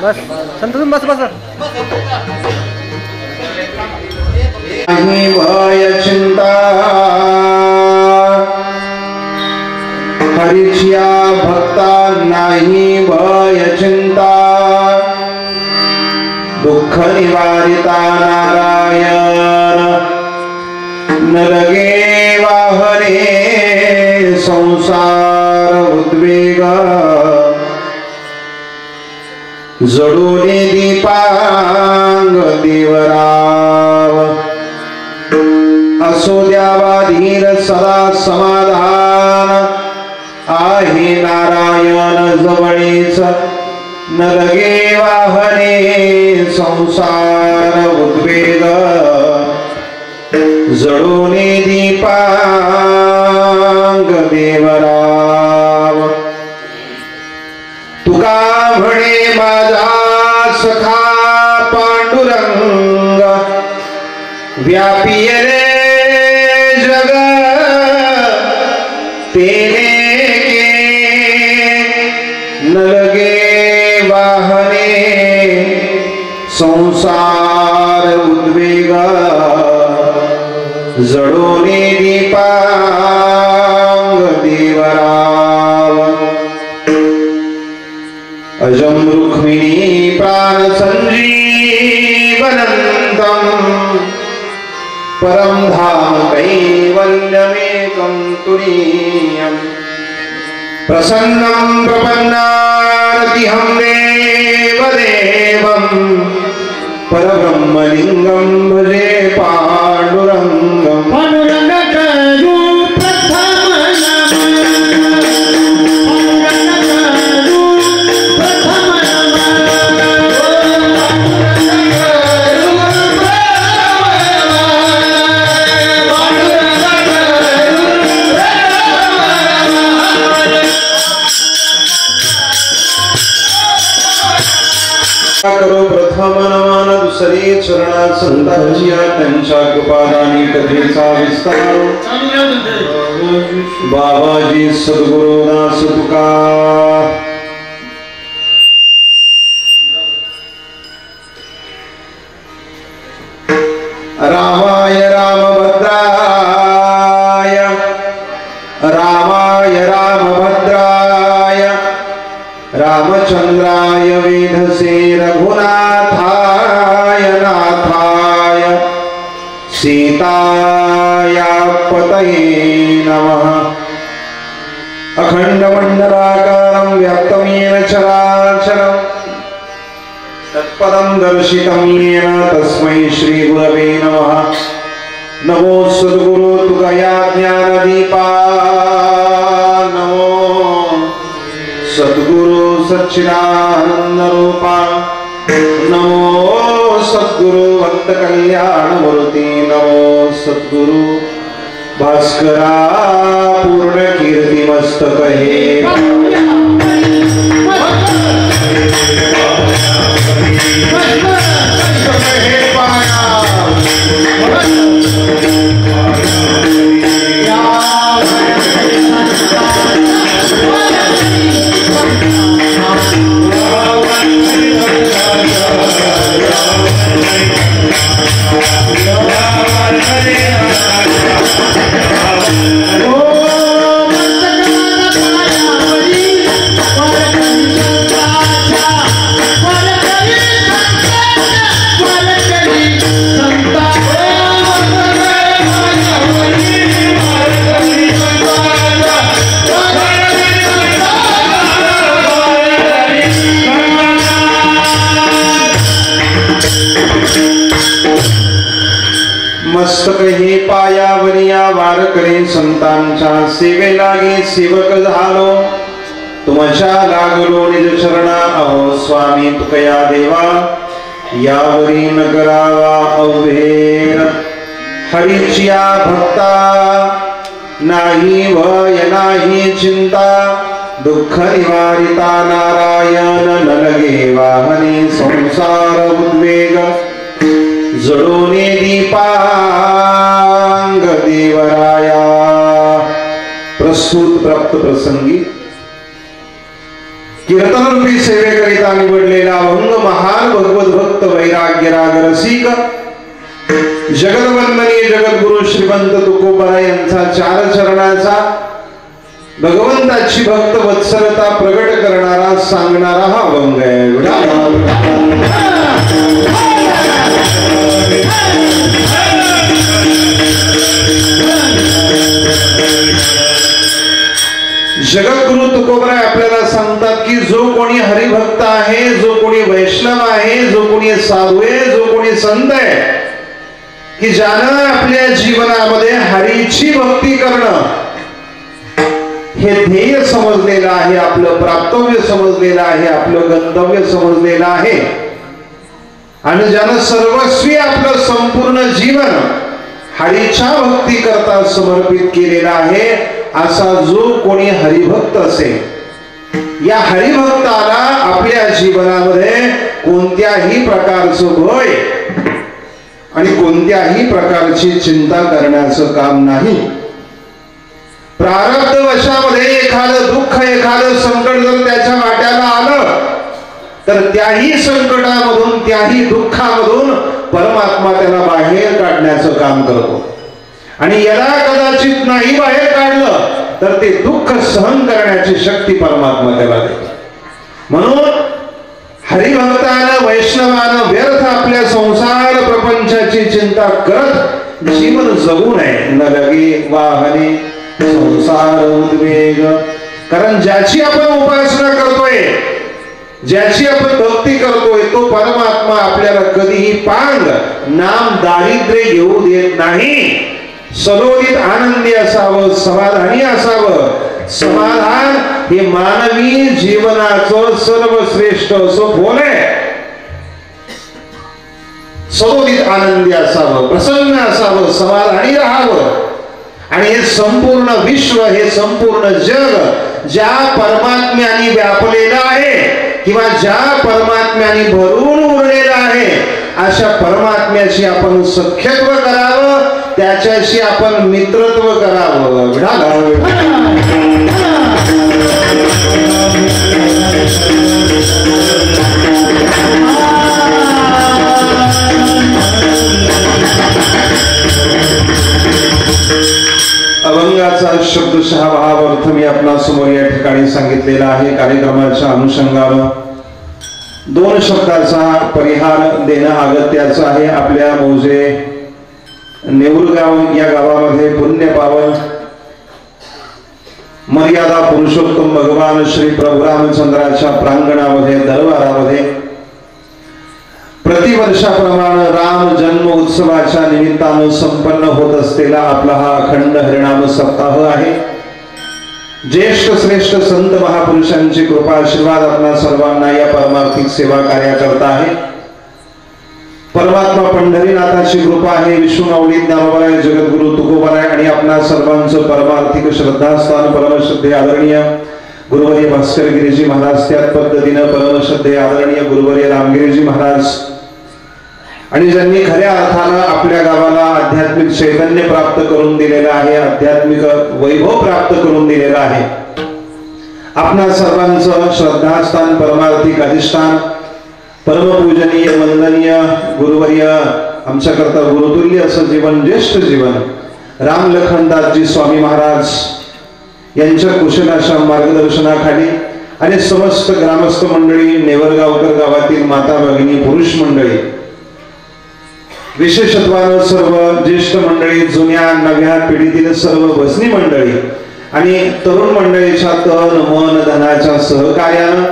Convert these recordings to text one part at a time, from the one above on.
बस संतोष बस बस नहीं भय चिंता हरिच्या भक्ता नहीं भय चिंता दुःख निवारिता नारायण नरगे वाहने संसार उद्वेग जडोने दीपांग देवराव असो द्यावा धीर सदा समाधान आहे नारायण जवळीच न लगे वाहने संसार उद्वेग जळोने दीपांग देवराव तुका म्हणे माझा सखा पांडुरंग व्यापी रे जग तेने न लगे वाहने संसार उद्वेग जळोने दीपांग देवराव अजम रुक्मिणी प्राण संजीवनंतम परम धाम कैवल्यमेकं तुरीयम् प्रसन्नं प्रपन्नार्तिहं देवदेवं परब्रह्मलिंगं भजे पांडुरंगं करो प्रथम नमन दुसरे चरणात संतांची त्यांच्या कृपादानी कथेचा विस्तार बाबाजी सद्गुरु दास तुका रामाय रामभद्राय रामाय रामभद्राय रामचंद्राय वेधसे रघुनाथाय नाथाय सीताया पतये नमः अखंड मंडलाकारं व्याप्तं येन चराचरं तत्पदं दर्शितं येन तस्मै श्री गुरवे नमः नमो सद्गुरु तुगया ज्ञानदीपा नमो सद्गुरु सच्चिदानंद रूपा नमो सद्गुरु भक्त कल्याण मूर्ति नमो सद्गुरु भास्करा पूर्ण कीर्ति मस्तक हे मस्तक हे पायावरिया वारकरी संतांच्या सेवे लागे सेवक झालो तुमच्या लागलो निज चरणा अहो स्वामी तुकया देवा यावरी न करावा अवहेर हरीचिया भक्ता नाही भय नाही चिंता दुःख निवारिता नारायण न लगे वाहने संसार उद्वेग जळोने दीपांग देवराया प्रस्तुत प्राप्त प्रसंगी कीर्तनरूपी सेवेकरिता निवडलेला अभंग महान भगवत भक्त वैराग्य राग रसिक जगदवंदनीय जगद्गुरु श्रीमंत तुकोबरा यांचा चार चरणाचा भगवंताची भक्त वत्सलता प्रगट करणारा सांगणारा हा अभंग आहे जगद्गुरु तुकोबरा आपल्याला सांगतात की जो कोणी हरिभक्त आहे जो कोणी वैष्णव आहे जो कोणी साधू आहे जो कोणी संत आहे की ज्यानं आपल्या जीवनामध्ये हरीची भक्ती करणं हे ध्येय समजलेलं आहे, आपलं प्राप्तव्य समजलेलं आहे, आपलं गंतव्य समजलेलं आहे आणि ज्यानं सर्वस्वी आपलं संपूर्ण जीवन हरीच्या भक्ती करता समर्पित केलेला आहे, असा जो कोणी हरिभक्त असेल, या हरिभक्ताला आपल्या जीवनामध्ये कोणत्याही प्रकारचं भय आणि कोणत्याही प्रकारची चिंता करण्याचं काम नाही. प्रारब्ध वशामध्ये एखादं दुःख, एखादं संकट जर त्याच्या वाट्याला आलं तर त्याही संकटामधून, त्याही दुःखामधून परमात्मा त्याला बाहेर काढण्याचं काम करतो आणि याला कदाचित नाही बाहेर काढलं तर ते दुःख सहन करण्याची शक्ती परमात्मा त्याला देतो. म्हणून हरिभक्तानं, वैष्णवानं व्यर्थ आपल्या संसार प्रपंचाची चिंता करत जीवन जगू नये. न लगे वाहने संसार उद्वेग. कारण ज्याची आपण उपासना करतोय, ज्याची आपण भक्ती करतोय, तो परमात्मा आपल्याला कधीही पांग नाम दारिद्र्य येऊ देत नाही. सलोलित आनंदी असावं, समाधानी असावं. समाधान हे मानवी जीवनाचं सर्वश्रेष्ठ असं बोल आहे. सलोलित आनंदी असावं, प्रसन्न असावं, समाधानी राहावं. आणि हे संपूर्ण विश्व, हे संपूर्ण जग ज्या परमात्म्याने व्यापलेलं आहे किंवा ज्या परमात्म्याने भरून उरलेलं आहे, अशा परमात्म्याशी आपण सख्यत्व करावं, त्याच्याशी आपण मित्रत्व करावं. अभंगाचा शब्दशः भावार्थ मी आपल्या समोर या ठिकाणी सांगितलेला आहे. कार्यक्रमाच्या अनुषंगानं दोन शब्दाचा परिहार देणं अगत्याचं आहे. आपल्या मौजे नेऊरगाव या गावामध्ये पुण्य पावन मर्यादा पुरुषोत्तम भगवान श्री प्रभू रामचंद्राच्या प्रांगणामध्ये, दरबारामध्ये प्रतिवर्षाप्रमाणे राम जन्म उत्सवाच्या निमित्तानं संपन्न होत असलेला आपला हा अखंड हरिनाम सप्ताह आहे. ज्येष्ठ श्रेष्ठ संत महापुरुषांची कृपा आशीर्वाद आपल्या सर्वांना या परमार्थिक सेवा कार्याकरता आहे. परमात्मा पंढरीनाथाची कृपा आहे. विष्णुमाऊली ज्ञानोबराय, जगद्गुरु तुकोबराय आणि आपल्या सर्वांचं परमार्थिक श्रद्धास्थान परमश्रद्धेय आदरणीय गुरुवर्य भास्कर गिरीजी महाराज, त्याच पद्धतीनं परमश्रद्धेय आदरणीय गुरुवर्य रामगिरीजी महाराज, आणि ज्यांनी खऱ्या अर्थानं आपल्या गावाला आध्यात्मिक चैतन्य प्राप्त करून दिलेलं आहे, आध्यात्मिक वैभव प्राप्त करून दिलेलं आहे. आपणा सर्वांचं श्रद्धास्थान, परमार्थिक अधिष्ठान, परमपूजनीय वंदनीय गुरुवर्य, आमच्याकरता गुरुतुल्य असं जीवन, ज्येष्ठ जीवन राम लखनदासजी स्वामी महाराज यांच्या कुशल अशा मार्गदर्शनाखाली आणि समस्त ग्रामस्थ मंडळी, नेवरगावकर गावातील माता भगिनी, पुरुष मंडळी, विशेषत्वानं सर्व ज्येष्ठ मंडळी, जुन्या नव्या पिढीतील सर्व भजनी मंडळी आणि तरुण मंडळीच्या तन मन धनाच्या सहकार्यानं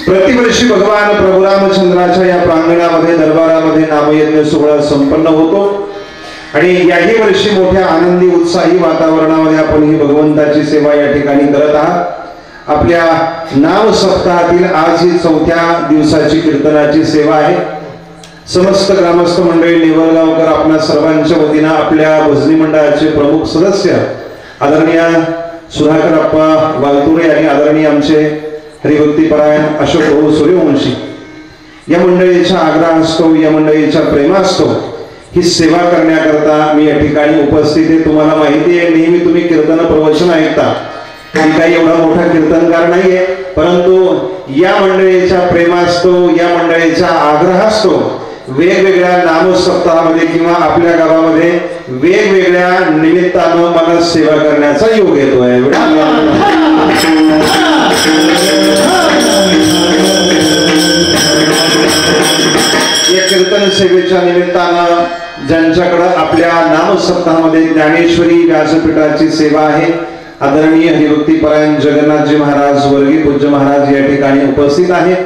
प्रतिवर्षी भगवान प्रभू रामचंद्राच्या या प्रांगणामध्ये, दरबारामध्ये नामयज्ञ सोहळा संपन्न होतो आणि याही वर्षी मोठ्या आनंदी उत्साही वातावरणामध्ये आपण ही भगवंताची सेवा या ठिकाणी करत आहात. आपल्या नाम सप्ताहातील आज ही 4थ्या दिवसाची कीर्तनाची सेवा आहे. समस्त ग्रामस्थ मंडळी, नेवरगावकर आपल्या सर्वांच्या वतीनं आपल्या भजनी मंडळाचे प्रमुख सदस्य आदरणीय सुधाकर अप्पा वालतुरे आणि आदरणीय आमचे हरिभक्तीपरायण अशोक भाऊ सूर्यवंशी या मंडळीच्या आग्रह असतो, या मंडळीच्या प्रेमासतो ही सेवा करण्याकरता मी या ठिकाणी उपस्थित आहे. तुम्हाला माहिती आहे, नेहमी तुम्ही कीर्तन प्रवचन ऐकता, मी काही एवढा मोठा कीर्तनकार नाहीये, परंतु या मंडळीच्या प्रेमासतो, या मंडळीच्या आग्रहासतो वेगवेगळ्या नाम सप्ताहामध्ये किंवा आपल्या गावामध्ये वेगवेगळ्या निमित्तानं मला सेवा करण्याचा योग येतोय. या कीर्तन सेवेच्या निमित्तानं ज्यांच्याकडे आपल्या नाम सप्ताहामध्ये ज्ञानेश्वरी व्यासपीठाची सेवा आहे, आदरणीय हरिभक्तीपरायण जगन्नाथजी महाराज, वर्गीय पूज्य महाराज या ठिकाणी उपस्थित आहेत.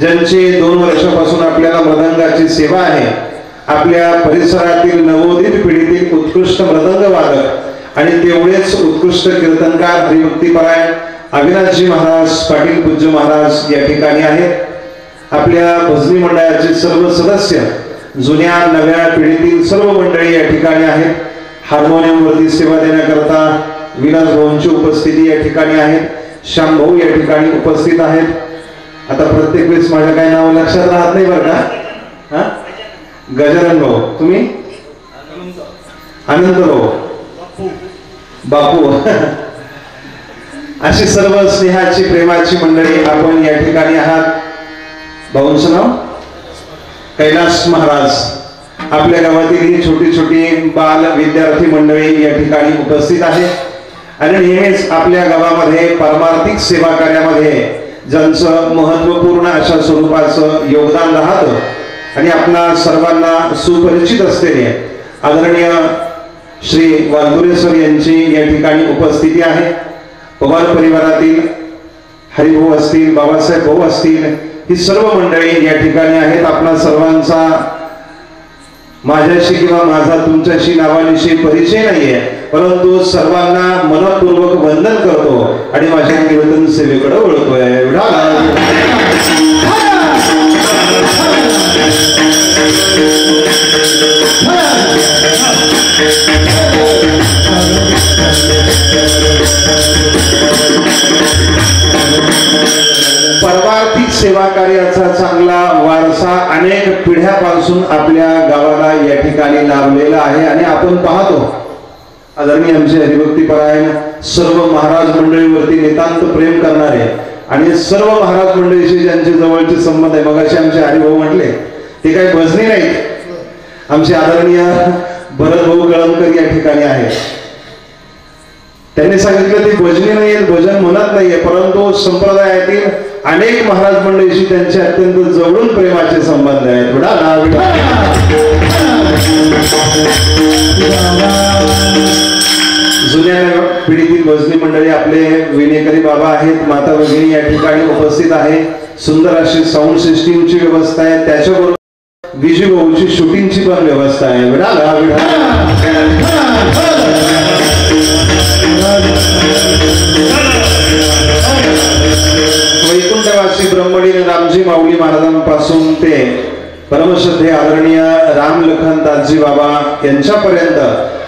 ज्यांची 2 वर्षापासून आपल्याला मृदंगाची सेवा आहे, आपल्या परिसरातील नवोदित पिढीतील उत्कृष्ट मृदंग वादक आणि तेवढेच उत्कृष्ट कीर्तनकार हरिभक्तीपरायण अविनाशजी महाराज पाटील पूज्य महाराज या ठिकाणी आहेत। आपल्या भजनी मंडळाचे सर्व सदस्य जुन्या नव्या पिढीतील सर्व मंडळी या ठिकाणी आहेत। हार्मोनियम वरती सेवा देण्याकरता विलास भाऊंची उपस्थिती या ठिकाणी आहे। श्याम भाऊ या ठिकाणी उपस्थित आहेत। आता प्रत्येक वेळेस माझ्या काय नाव लक्षात राहत नाही बरं का? हा, गजानन भाऊ, तुम्ही आनंद भाऊ, बापू अशी सर्व स्नेहाची प्रेमाची मंडळी आपण या ठिकाणी आहात। भाऊंचं नाव कैलास महाराज। आपल्या गावातील ही छोटी छोटी बाल विद्यार्थी मंडळी या ठिकाणी उपस्थित आहे आणि नेहमीच आपल्या गावामध्ये परमार्थिक सेवा कार्यामध्ये ज्यांचं महत्वपूर्ण अशा स्वरूपाचं योगदान राहतं आणि आपल्या सर्वांना सुपरिचित असलेले आदरणीय श्री वालदुरेश्वर यांची या ठिकाणी उपस्थिती आहे। पवार परिवारातील हरिभाऊ असतील, बाबासाहेब भाऊ असतील, ही सर्व मंडळी या ठिकाणी आहेत। आपल्या सर्वांचा माझ्याशी किंवा माझा तुमच्याशी नावानिशी परिचय नाहीये, परंतु सर्वांना मनपूर्वक वंदन करतो आणि माझ्या कीर्तन सेवेकडे वळतोय। एवढा परमार्थिक सेवा कार्याचा चांगला वारसा अनेक पिढ्यापासून आपल्या गावाला या ठिकाणी लाभलेला आहे आणि आपण पाहतो आदरणीय आमचे हरिभक्तीपरायण सर्व महाराज मंडळीवरती नितांत प्रेम करणारे आणि सर्व महाराज मंडळीशी ज्यांचे जवळचे संबंध आहे। मगाशी आमचे हरिभाऊ म्हटले ते काही भजनी नाहीत, आमचे आदरणीय भरत भाऊ कळमकर या ठिकाणी आहेत। त्यांनी सांगितलं ते भजनी नाहीये, भजन म्हणत नाहीये, परंतु संप्रदायातील अनेक महाराज मंडळीशी त्यांचे अत्यंत जवळून प्रेमाचे संबंध आहेत। जुन्या पिढीतील भजनी मंडळी आपले विनेकरी बाबा आहेत, माता भगिनी या ठिकाणी उपस्थित आहे। सुंदर अशी साऊंड सिस्टीमची व्यवस्था आहे, त्याच्याबरोबर विजय भाऊची शूटिंगची पण व्यवस्था आहे। वैकुंठवासी ब्रह्मणी रामजी माऊली महाराजांपासून ते परमश्रद्धेय आदरणीय राम लखन दासजी बाबा यांच्यापर्यंत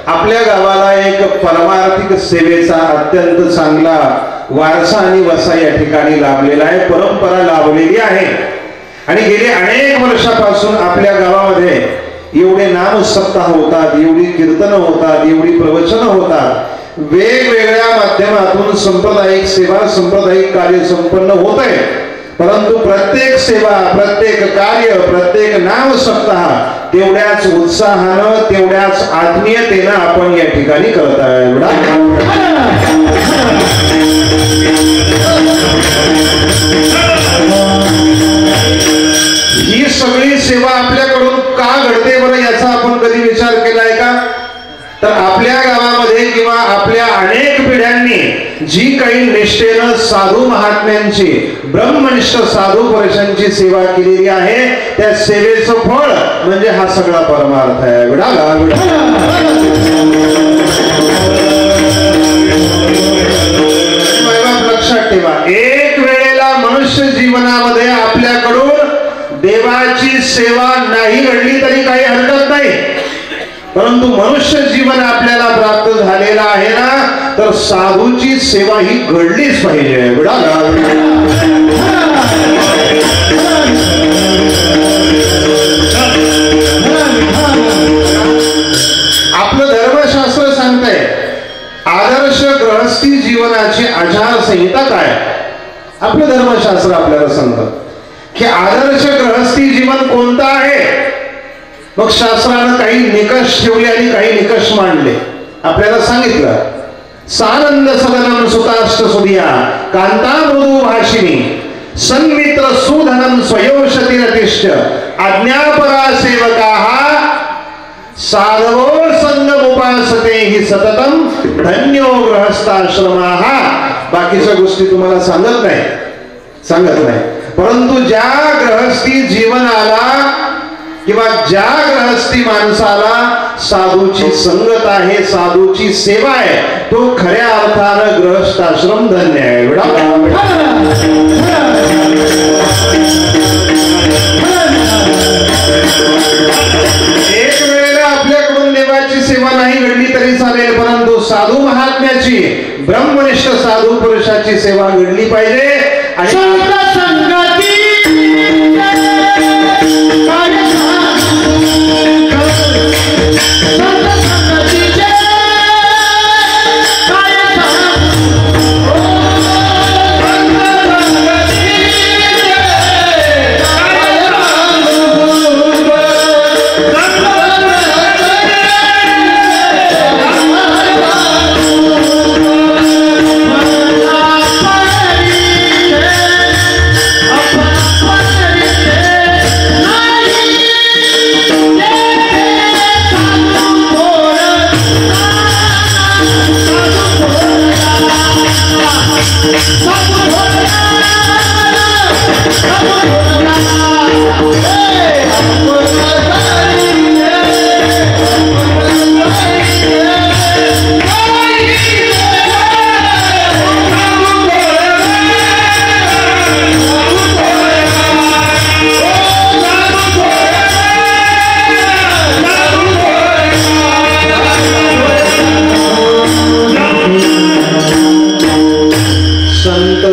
आपल्या गावाला एक परमार्थिक सेवेचा अत्यंत चांगला वारसा आणि वसा या ठिकाणी लाभलेला आहे, परंपरा लाभलेली आहे। आणि गेले अनेक वर्षापासून आपल्या गावामध्ये एवढे नाम सप्ताह होतात, एवढी कीर्तन होतात, एवढी प्रवचन होतात, वेगवेगळ्या माध्यमातून सांप्रदायिक सेवा सांप्रदायिक कार्य संपन्न होत आहे, परंतु प्रत्येक सेवा प्रत्येक कार्य प्रत्येक नाम सप्ताह तेवढ्याच उत्साहानं तेवढ्याच आत्मीयतेनं आपण या ठिकाणी करत आहे। ही सगळी सेवा आपल्याकडून का घडते बरं, याचा आपण कधी विचार केलाय का? तर आपल्या गावामध्ये किंवा आपल्या अनेक पिढ्यांनी जी काही निष्ठेनं साधू महात्म्यांची ब्रह्मनिष्ठ साधू पुरुषांची सेवा केलेली आहे, त्या सेवेचं फळ म्हणजे हा सगळा परमार्थ आहे। लक्षात ठेवा, एक वेळेला मनुष्य जीवनामध्ये आपल्याकडून देवाची सेवा नाही घडली तरी काही हरकत नाही, परंतु मनुष्य जीवन आपल्याला प्राप्त झालेला आहे ना, तर साधूची सेवा ही घडलीच पाहिजे। आपलं धर्मशास्त्र सांगतंय आदर्श गृहस्थी जीवनाची आचारसंहिता काय। आपलं धर्मशास्त्र आपल्याला सांगतं की आदर्श गृहस्थी जीवन कोणतं आहे। मग शास्त्रानं काही निकष ठेवले आणि काही निकष मांडले, आपल्याला सांगितलं सानंद सदनम सुताष्ट सुधिया कांता मृदू भाषिणी सन्मित्र सुधनम स्वयोषतिरतिष्ठ आज्ञापरा सेवकाः साधवो संगमुपासते हि सततम धन्यो गृहस्थाश्रमाः। बाकीच्या गोष्टी तुम्हाला सांगत नाही, परंतु ज्या गृहस्थी जीवनाला किंवा ज्या गृहस्थी माणसाला साधूची संगत आहे, साधूची सेवा आहे, तो खऱ्या अर्थानं गृहस्थाश्रम धन्य आहे. एक वेळेला आपल्याकडून देवाची सेवा नाही घडली तरी चालेल, परंतु साधू महात्म्याची, ब्रह्मनिष्ठ साधू पुरुषाची सेवा घडली पाहिजे. आणि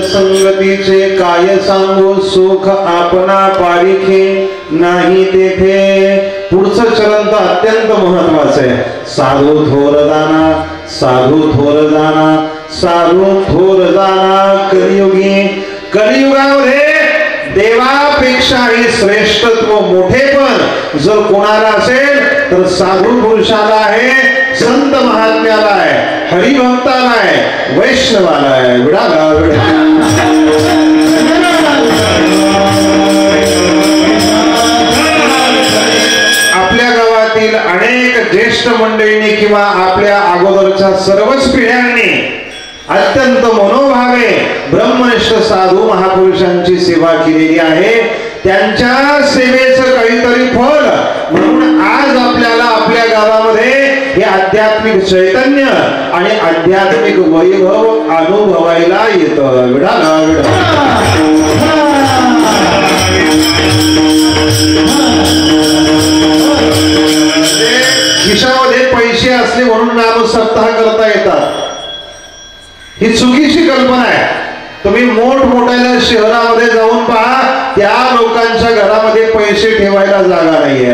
संगतीचे काय सांगू, सुख आपणा पारिखे नाही तेथे. पुढचं चरण तर अत्यंत महत्वाचं आहे. साधू थोर जाना, साधू थोर जाना, साधू थोर जाना कलियुगी. कलियुगामध्ये देवापेक्षाही श्रेष्ठत्व, मोठेपण जर कोणाला असेल तर साधू पुरुषाला आहे, संत महात्म्याला आहे, हरिभक्ताला आहे, वैष्णवाला आहे. आपल्या गावातील अनेक ज्येष्ठ मंडळींनी किंवा आपल्या अगोदरच्या सर्वच पिढ्यांनी अत्यंत मनोभावे ब्रह्मनिष्ठ साधू महापुरुषांची सेवा केलेली आहे. त्यांच्या सेवेचं काहीतरी फळ म्हणून आज आपल्याला आपल्या गावामध्ये हे आध्यात्मिक चैतन्य आणि आध्यात्मिक वैभव अनुभवायला येतं. खिशामध्ये पैसे असले म्हणून नाम सप्ताह करता येतात, ही चुकीची कल्पना आहे. तुम्ही मोठमोठ्या शहरामध्ये जाऊन पहा, त्या लोकांच्या घरामध्ये पैसे ठेवायला जागा नाहीये.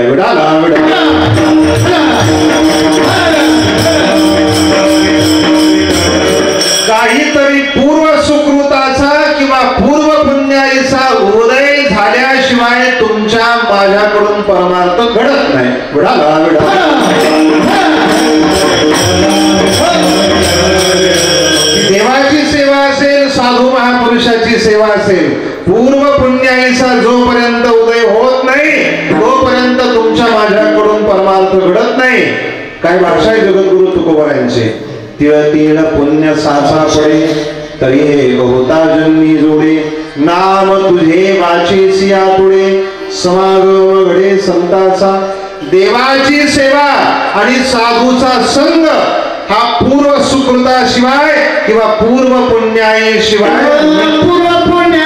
काहीतरी पूर्व सुकृताचा किंवा पूर्व पुण्याईचा उदय झाल्याशिवाय तुमच्या माझ्याकडून परमार्थ घडत नाही. देवाची सेवा असेल, साधू महापुरुषाची सेवा असेल, पूर्व पुण्याईचा जोपर्यंत उदय होत नाही तोपर्यंत तुमच्या माझ्याकडून परमार्थ घडत नाही. काय भाषा आहे जगद्गुरु तुकोबारायांची. तिळ तिळ पुण्य साचा पडे तरी हे बहुता जन्मी जोडे, नाम तुझे वाचेसी आतुडे, समागम घडे संताचा. देवाची सेवा आणि साधूचा संग हा पूर्व सुकृताशिवाय किंवा पूर्व पुण्याईशिवाय, पूर्व पुण्या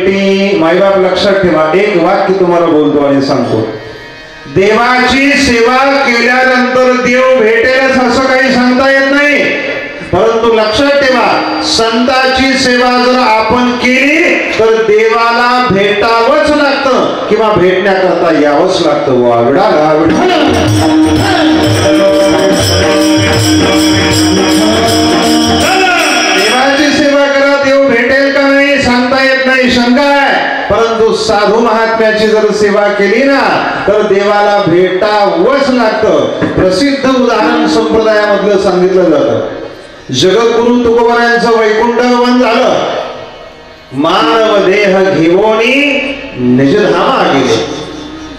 शेवटी माईबाप लक्षात ठेवा, एक वाक्य तुम्हाला बोलतो आणि सांगतो. देवाची सेवा केल्यानंतर देव भेटेलच असं काही सांगता येत नाही, परंतु लक्षात ठेवा, संतांची सेवा जर आपण केली तर देवाला भेटावंच लागतं किंवा भेटण्याकरता यावंच लागतं. वा विडाला विडाला. देवाची सेवा करा, देव भेटेल का नाही सांगता येत नाही, शंका आहे. परंतु साधू महात्म्याची जर सेवा केली ना तर देवाला भेटावंच लागतं. प्रसिद्ध उदाहरण संप्रदायामधलं सांगितलं जातं. जगद्गुरु तुकोबारायांचं वैकुंठ गमन झालं. मानव देह घेवोनी निजधामा गेले.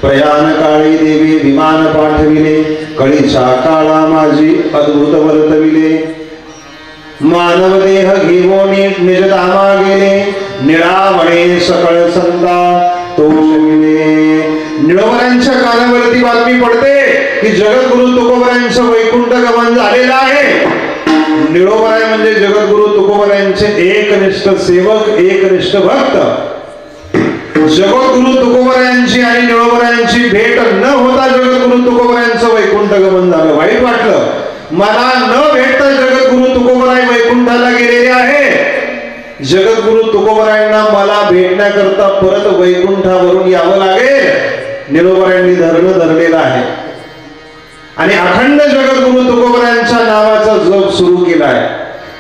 प्रयाण काळी देवी विमान पाठविले. कळीच्या काळा माझी अद्भुत वर्तविले. मानव देह घेवोनी निजधामा गेले. निळावणे सकळ संता तोषविले. निळवरांच्या कानावरती बातमी पडते की जगद्गुरु तुकोबारायांचं वैकुंठ गमन झालेलं आहे. निळोबाराय म्हणजे जगद्गुरु तुकोबारायांचे एकनिष्ठ सेवक, एकनिष्ठ भक्त. जगद्गुरु तुकोबारायांची आणि निळोबारायांची भेट न होता जगद्गुरु तुकोबारायांचं वैकुंठ गमन झालं. वाईट वाटलं, मला न भेटता जगद्गुरु तुकोबाराय वैकुंठाला गेलेले आहे. जगद्गुरु तुकोबारायांना मला भेटण्याकरता परत वैकुंठावरून यावं लागेल. निळोबारायांनी धरणं धरलेलं आहे आणि अखंड जगद्गुरु तुकोबारायांच्या नावाचा जप सुरू केलाय.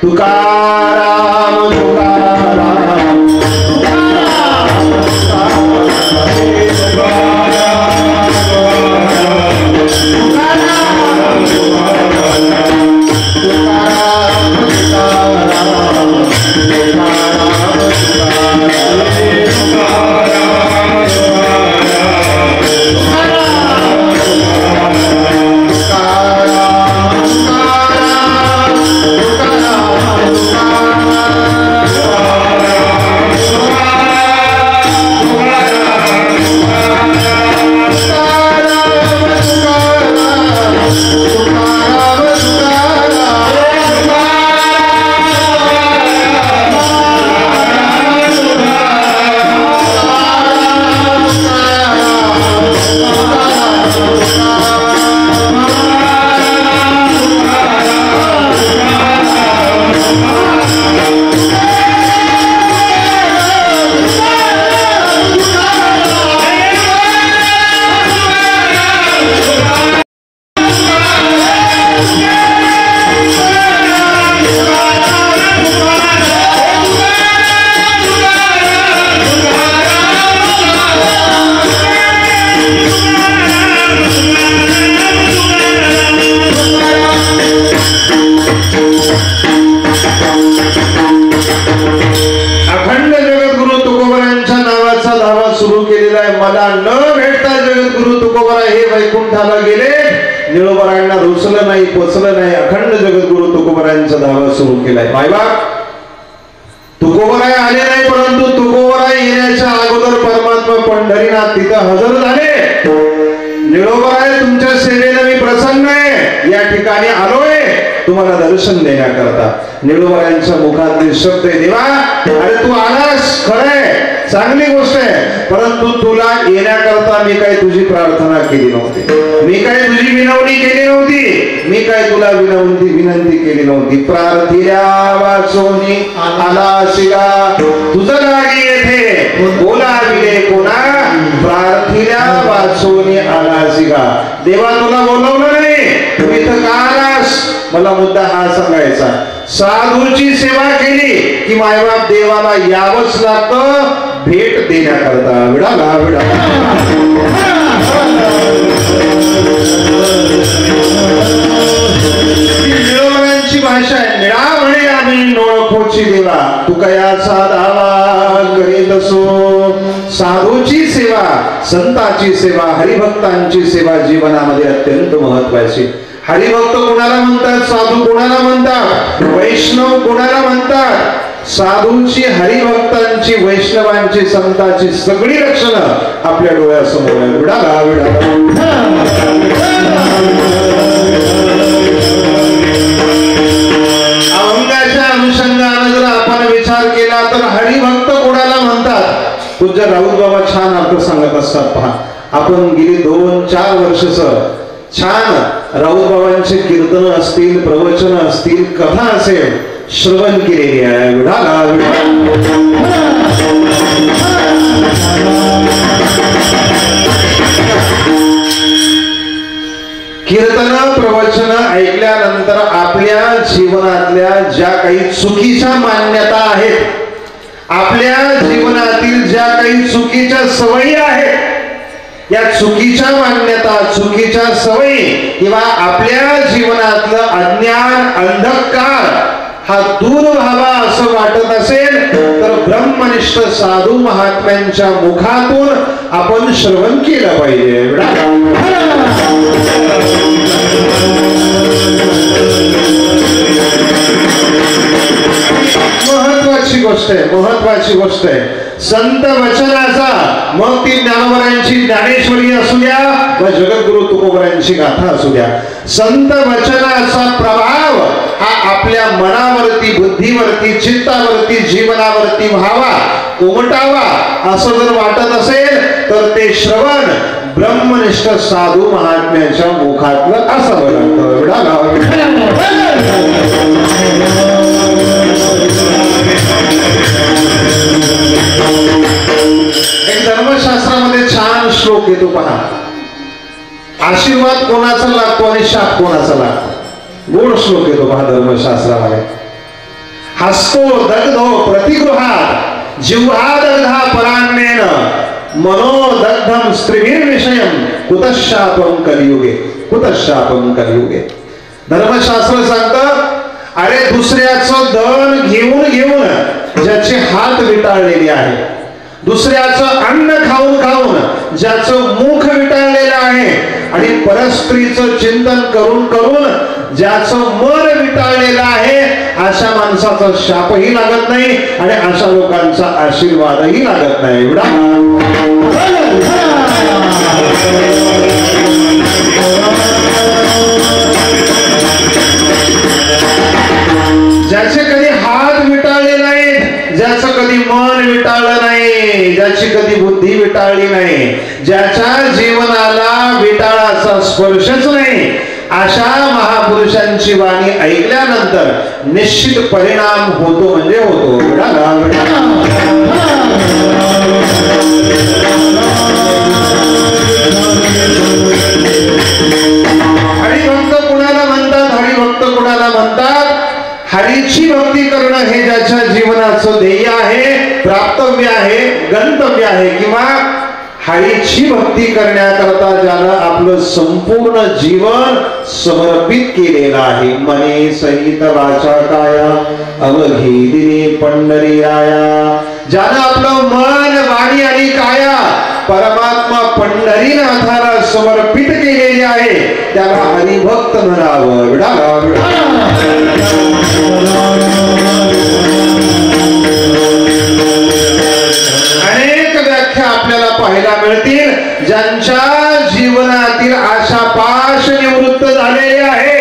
तुकाराम तुकाराम मला न भेटता जगद्गुरु तुकोबाराय हे वैकुंठाला गेले. निळोबारायांना रुचलं नाही, पोचलं नाही. अखंड जगद्गुरु तुकोबारायांचा धावा सुरू केलाय. मायबाप तुकोबाराय आले नाही, परंतु तुकोबाराय येण्याच्या अगोदर परमात्मा पंढरीनाथ तिथं हजर झाले. निळोबाराय तुमच्या सेवेला मी प्रसन्न आहे, या ठिकाणी आलोय तुम्हाला दर्शन देण्याकरता. निळोबारायांच्या मुखातले शब्द आहे, देवा अरे तू आलास खरंय, चांगली गोष्ट आहे, परंतु तुला येण्याकरता मी काय तुझी प्रार्थना केली नव्हती, मी काय तुझी विनवणी केली नव्हती, मी काय तुला विनंती केली नव्हती. प्रार्थिल्या वाचोनी आलासिगा तुझं लागी येथे बोलाविले कोणा. प्रार्थिल्या वाचोनी आलासिगा, देवा तुला बोलवलं नाही, तू इथं का आलास. मला मुद्दा हा सांगायचा, साधूची सेवा केली की मायबाप देवाला यावंच लागतं भेट देण्याकरता. विडाला विडाला निळवण्यांची भाषा आहे. निळा म्हणे आम्ही नोळखोची देवा तू कयाचा दावा करीत असो. साधूची सेवा, संतांची सेवा, हरिभक्तांची सेवा जीवनामध्ये अत्यंत महत्वाची. हरिभक्त कोणाला म्हणतात, साधू कोणाला म्हणतात, वैष्णव कोणाला म्हणतात. साधूंची, हरिभक्तांची, वैष्णवांची, संतांची सगळी लक्षणं आपल्या डोळ्यासमोर आहे. विडाला विडाला अभंगाच्या अनुषंगाने जर आपण विचार केला तर हरिभक्त कोणाला म्हणतात, पूज्य राऊत बाबा छान अर्थ सांगत असतात पहा. आपण गेली 2-4 वर्ष छान राऊत बाबांचे कीर्तन असतील, प्रवचन असतील, कथा असेल श्रवण केलेली आहे. कीर्तन प्रवचन ऐकल्यानंतर आपल्या जीवनातल्या ज्या काही चुकीच्या मान्यता आहेत, आपल्या जीवनातील ज्या काही चुकीच्या सवयी आहेत, या चुकीच्या मान्यता, चुकीच्या सवयी किंवा आपल्या जीवनातलं अज्ञान, अंधकार हा दूर व्हावा असं वाटत असेल तर ब्रह्मनिष्ठ साधू महात्म्यांच्या मुखातून आपण श्रवण केलं पाहिजे. महत्वाची गोष्ट आहे संत वचनाचा, मग ती ज्ञानोबरांची ज्ञानेश्वरी असू द्या व जगद्गुरु तुकोबरांची गाथा असू द्या, संत वचनाचा प्रभाव हा आपल्या मनावरती, बुद्धीवरती, चित्तावरती, जीवनावरती व्हावा, उमटावा असं जर वाटत असेल तर ते श्रवण ब्रह्मनिष्ठ साधू महात्म्याच्या मुखातलं असावं लागतं. एक धर्मशास्त्रामध्ये छान श्लोक येतो पहा. आशीर्वाद कोणाचा लागतो आणि शाप कोणाचा लागतो. गोड श्लोक येतो पहा धर्मशास्त्रामध्ये. हस्तो दग्धो प्रतिगृहात जिव्हादग्धा परान्नेन मनोदग्धम स्त्रीभिर्विषयम कुतशापम कलियुगे, कुतशापम कलियुगे. धर्मशास्त्र सांगतं, अरे दुसऱ्याचं धन घेऊन घेऊन ज्याचे हात विटाळलेले आहे, दुसऱ्याचं अन्न खाऊन खाऊन ज्याचं मुख विटाळलेलं आहे आणि परस्त्रीचं चिंतन करून करून ज्याचं मन विटाळलेलं आहे, अशा माणसाचा शापही लागत नाही आणि अशा लोकांचा आशीर्वादही लागत नाही. ज्याचे कधी हात विटाळले नाहीत, ज्याचं कधी मन विटाळलं नाही, ज्याची कधी बुद्धी विटाळली नाही, ज्याच्या जीवनाला विटाळाचा स्पर्शच नाही, अशा महापुरुषांची वाणी ऐकल्यानंतर निश्चित परिणाम होतो म्हणजे होतो. हरिभक्त कुणाला म्हणतात, हरिभक्त कुणाला म्हणतात, हरीची भक्ती करणं हे ज्याच्या जीवनाचं ध्येय आहे, प्राप्तव्य आहे, गंतव्य आहे, किंवा हरीची भक्ती करण्याकरता ज्यानं आपलं संपूर्ण जीवन समर्पित केलेलं आहे. मने सहित वाचा काया अवघी दिने पंढरी राया. ज्यानं आपलं मन, वाणी आणि काया परमात्मा पंढरीनाथाला समर्पित केलेली आहे त्याला हरिभक्त म्हणावं. अनेक व्याख्या आपल्याला पाहायला मिळतील. ज्यांच्या जीवनातील आशापाश निवृत्त झालेले आहे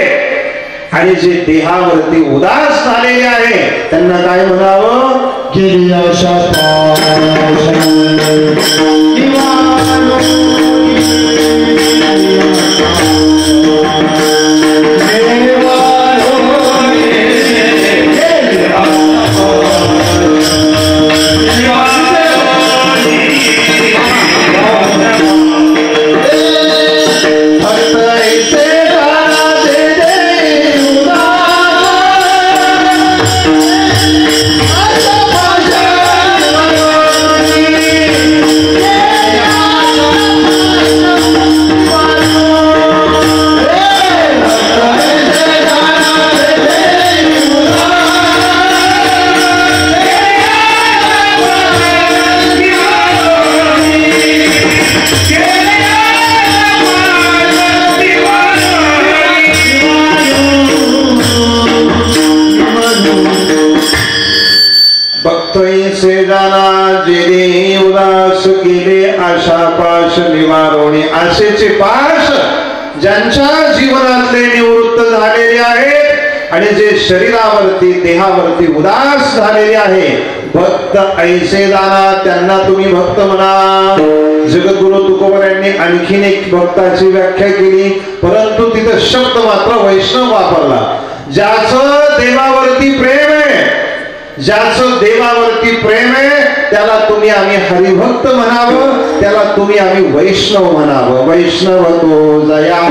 आणि जे देहावरती उदास झालेले आहे त्यांना काय म्हणावं? केली आशापाश से जाना जे उदास केले आशा पाश निवारोणी. आशेचे पाश ज्यांच्या जीवनातले निवृत्त झालेले आहेत आणि जे शरीरावरती, देहावरती उदास झालेले आहे, भक्त ऐसे जाना त्यांना तुम्ही भक्त म्हणा. जगद्गुरु तुकोबर यांनी आणखीन एक भक्ताची व्याख्या केली, परंतु तिथं शब्द मात्र वैष्णव वापरला. ज्याचं देवावरती प्रेम आहे, ज्याचं देवावरती प्रेम आहे त्याला तुम्ही आम्ही हरिभक्त म्हणावं, त्याला तुम्ही आम्ही वैष्णव म्हणावं. वैष्णव तो जया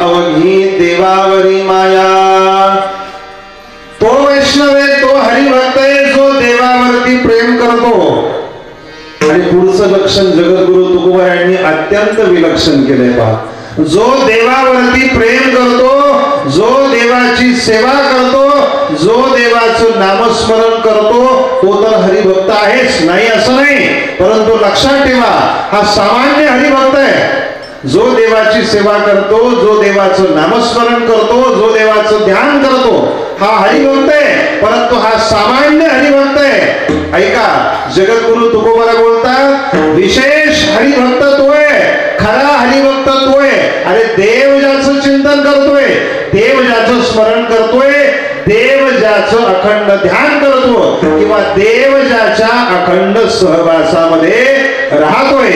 अवघी देवावरी माया. तो वैष्णव आहे, तो हरिभक्त आहे जो देवावरती प्रेम करतो. आणि पुढचं लक्षण जगद्गुरु तुकोबर यांनी अत्यंत विलक्षण केलंय पहा. जो देवावरती प्रेम करतो, जो देवाची सेवा करतो, जो देवाचं नामस्मरण करतो तो तर हरिभक्त आहेच, नाही असं नाही. परंतु लक्षात ठेवा, हा सामान्य हरिभक्त आहे. जो देवाची सेवा करतो, जो देवाचं नामस्मरण करतो, जो देवाचं ध्यान करतो हा हरिभक्त आहे. परंतु हा सामान्य हरिभक्त आहे. ऐका, जगद्गुरु तुकोबर बोलतात, विशेष हरिभक्त तो आहे, खरा हरिभक्त तो आहे. अरे देव ज्याचं चिंतन करतोय, देव ज्याचं स्मरण करतोय, देव ज्याचं अखंड ध्यान करतो, किंवा देव ज्याच्या अखंड सहवासामध्ये राहतोय.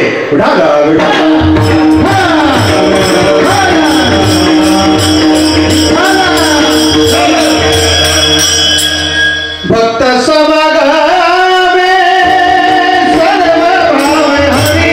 भक्त समागमे सर्व भाव हरी, भक्त समागमे सर्व भाव हरी,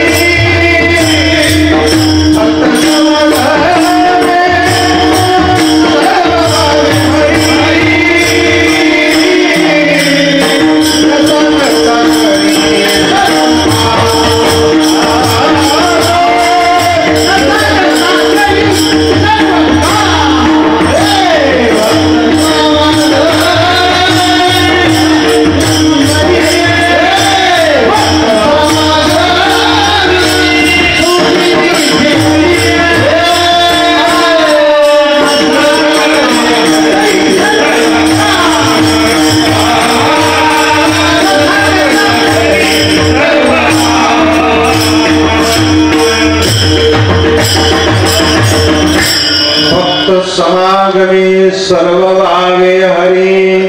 समागमे सर्व भावे हरी.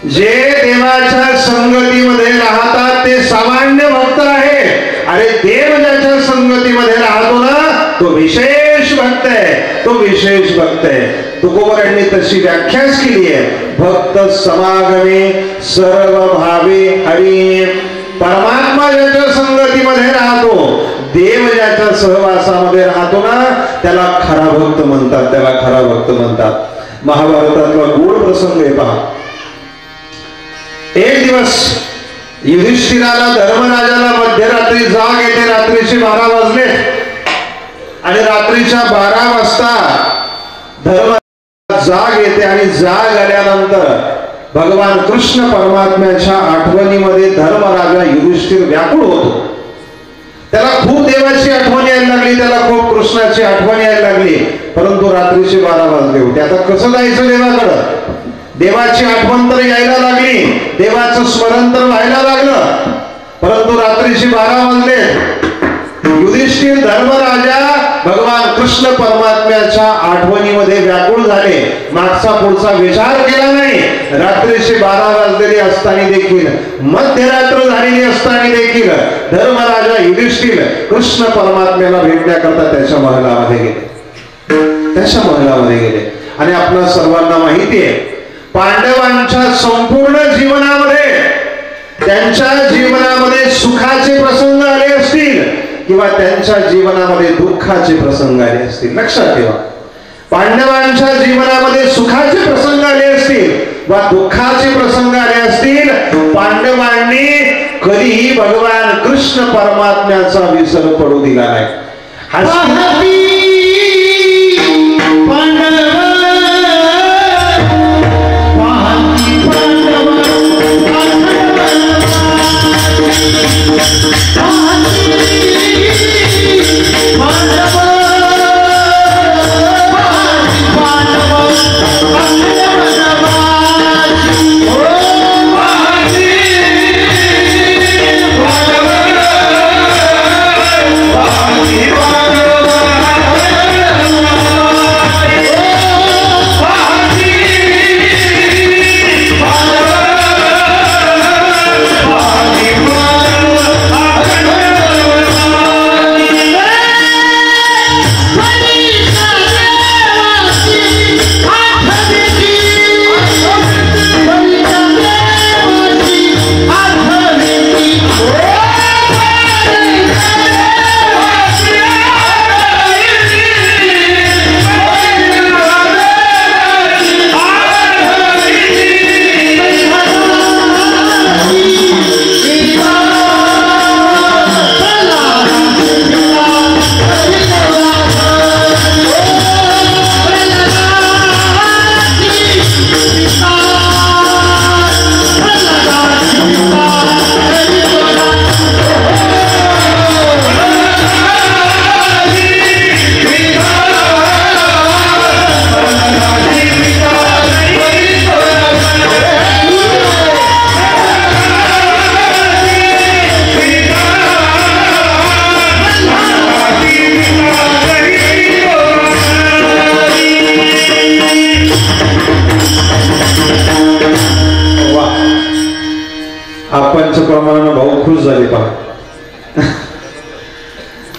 जे देवाच्या संगतीमध्ये राहतात ते सामान्य भक्त आहे. अरे देव ज्याच्या संगतीमध्ये राहतो ना तो विशेष भक्त आहे, तो विशेष भक्त आहे. तुकोबर यांनी तशी व्याख्याच केली आहे. भक्त समागमे सर्व भावे हरी. परमात्मा ज्याच्या संगतीमध्ये राहतो, देव ज्याच्या सहवासामध्ये राहतो ना त्याला खरा भक्त म्हणतात, त्याला खरा भक्त म्हणतात. महाभारतातला गूढ प्रसंग आहे पहा. एक दिवस युधिष्ठिराला धर्मराजाला मध्यरात्री जाग येते. रात्रीचे 12 वाजले आणि रात्रीच्या 12 वाजता धर्म जाग येते आणि जाग आल्यानंतर भगवान कृष्ण परमात्म्याच्या आठवणीमध्ये धर्मराजा युधिष्ठिर व्याकुळ होतो. त्याला खूप देवाची आठवण यायला लागली, त्याला खूप कृष्णाची आठवण यायला लागली. परंतु रात्रीचे 12 वाजले होते. आता कसं जायचं देवाकडं? देवाची आठवण तर यायला लागली, देवाचं स्मरण तर व्हायला लागलं, परंतु रात्रीचे 12 वाजले. युधिष्ठिर धर्मराजा भगवान कृष्ण परमात्म्याच्या आठवणीमध्ये व्याकुळ झाले. मागचा पुढचा विचार केला नाही. रात्रीचे 12 वाजलेले असताना देखील, मध्यरात्र झालेली असताना देखील धर्मराजा युधिष्ठिर कृष्ण परमात्म्याला भेटण्याकरता त्याच्या महलामध्ये गेले, त्याच्या महलामध्ये गेले. आणि आपल्या सर्वांना माहिती आहे, पांडवांच्या संपूर्ण जीवनामध्ये, त्यांच्या जीवनामध्ये सुखाचे प्रसंग आले असतील किंवा त्यांच्या जीवनामध्ये दुःखाचे प्रसंग आले असतील. लक्षात ठेवा, पांडवांच्या जीवनामध्ये सुखाचे प्रसंग आले असतील वा दुःखाचे प्रसंग आले असतील, पांडवांनी कधीही भगवान कृष्ण परमात्म्याचा विसर पडू दिला नाही. पांडव